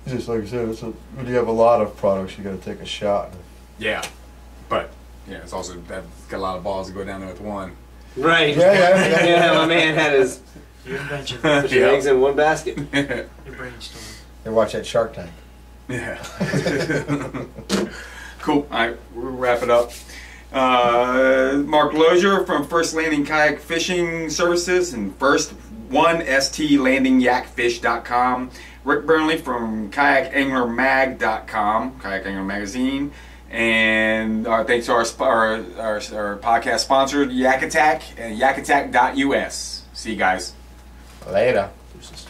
it's just like I said, when you have a lot of products, you got to take a shot. But it's also got a lot of balls to go down there with one. Right. Yeah. My man had his. Your invention. Put your eggs in one basket. Your brainstorm. They watch that Shark Tank. Yeah. Cool. All right, we'll wrap it up. Mark Lozier from First Landing Kayak Fishing Services and first1stlandingyakfish.com. Ric Burnley from kayakanglermag.com, Kayak Angler Magazine. And thanks to our podcast sponsor, Yak Attack, and yakattack.us. See you guys. Later. Deuces.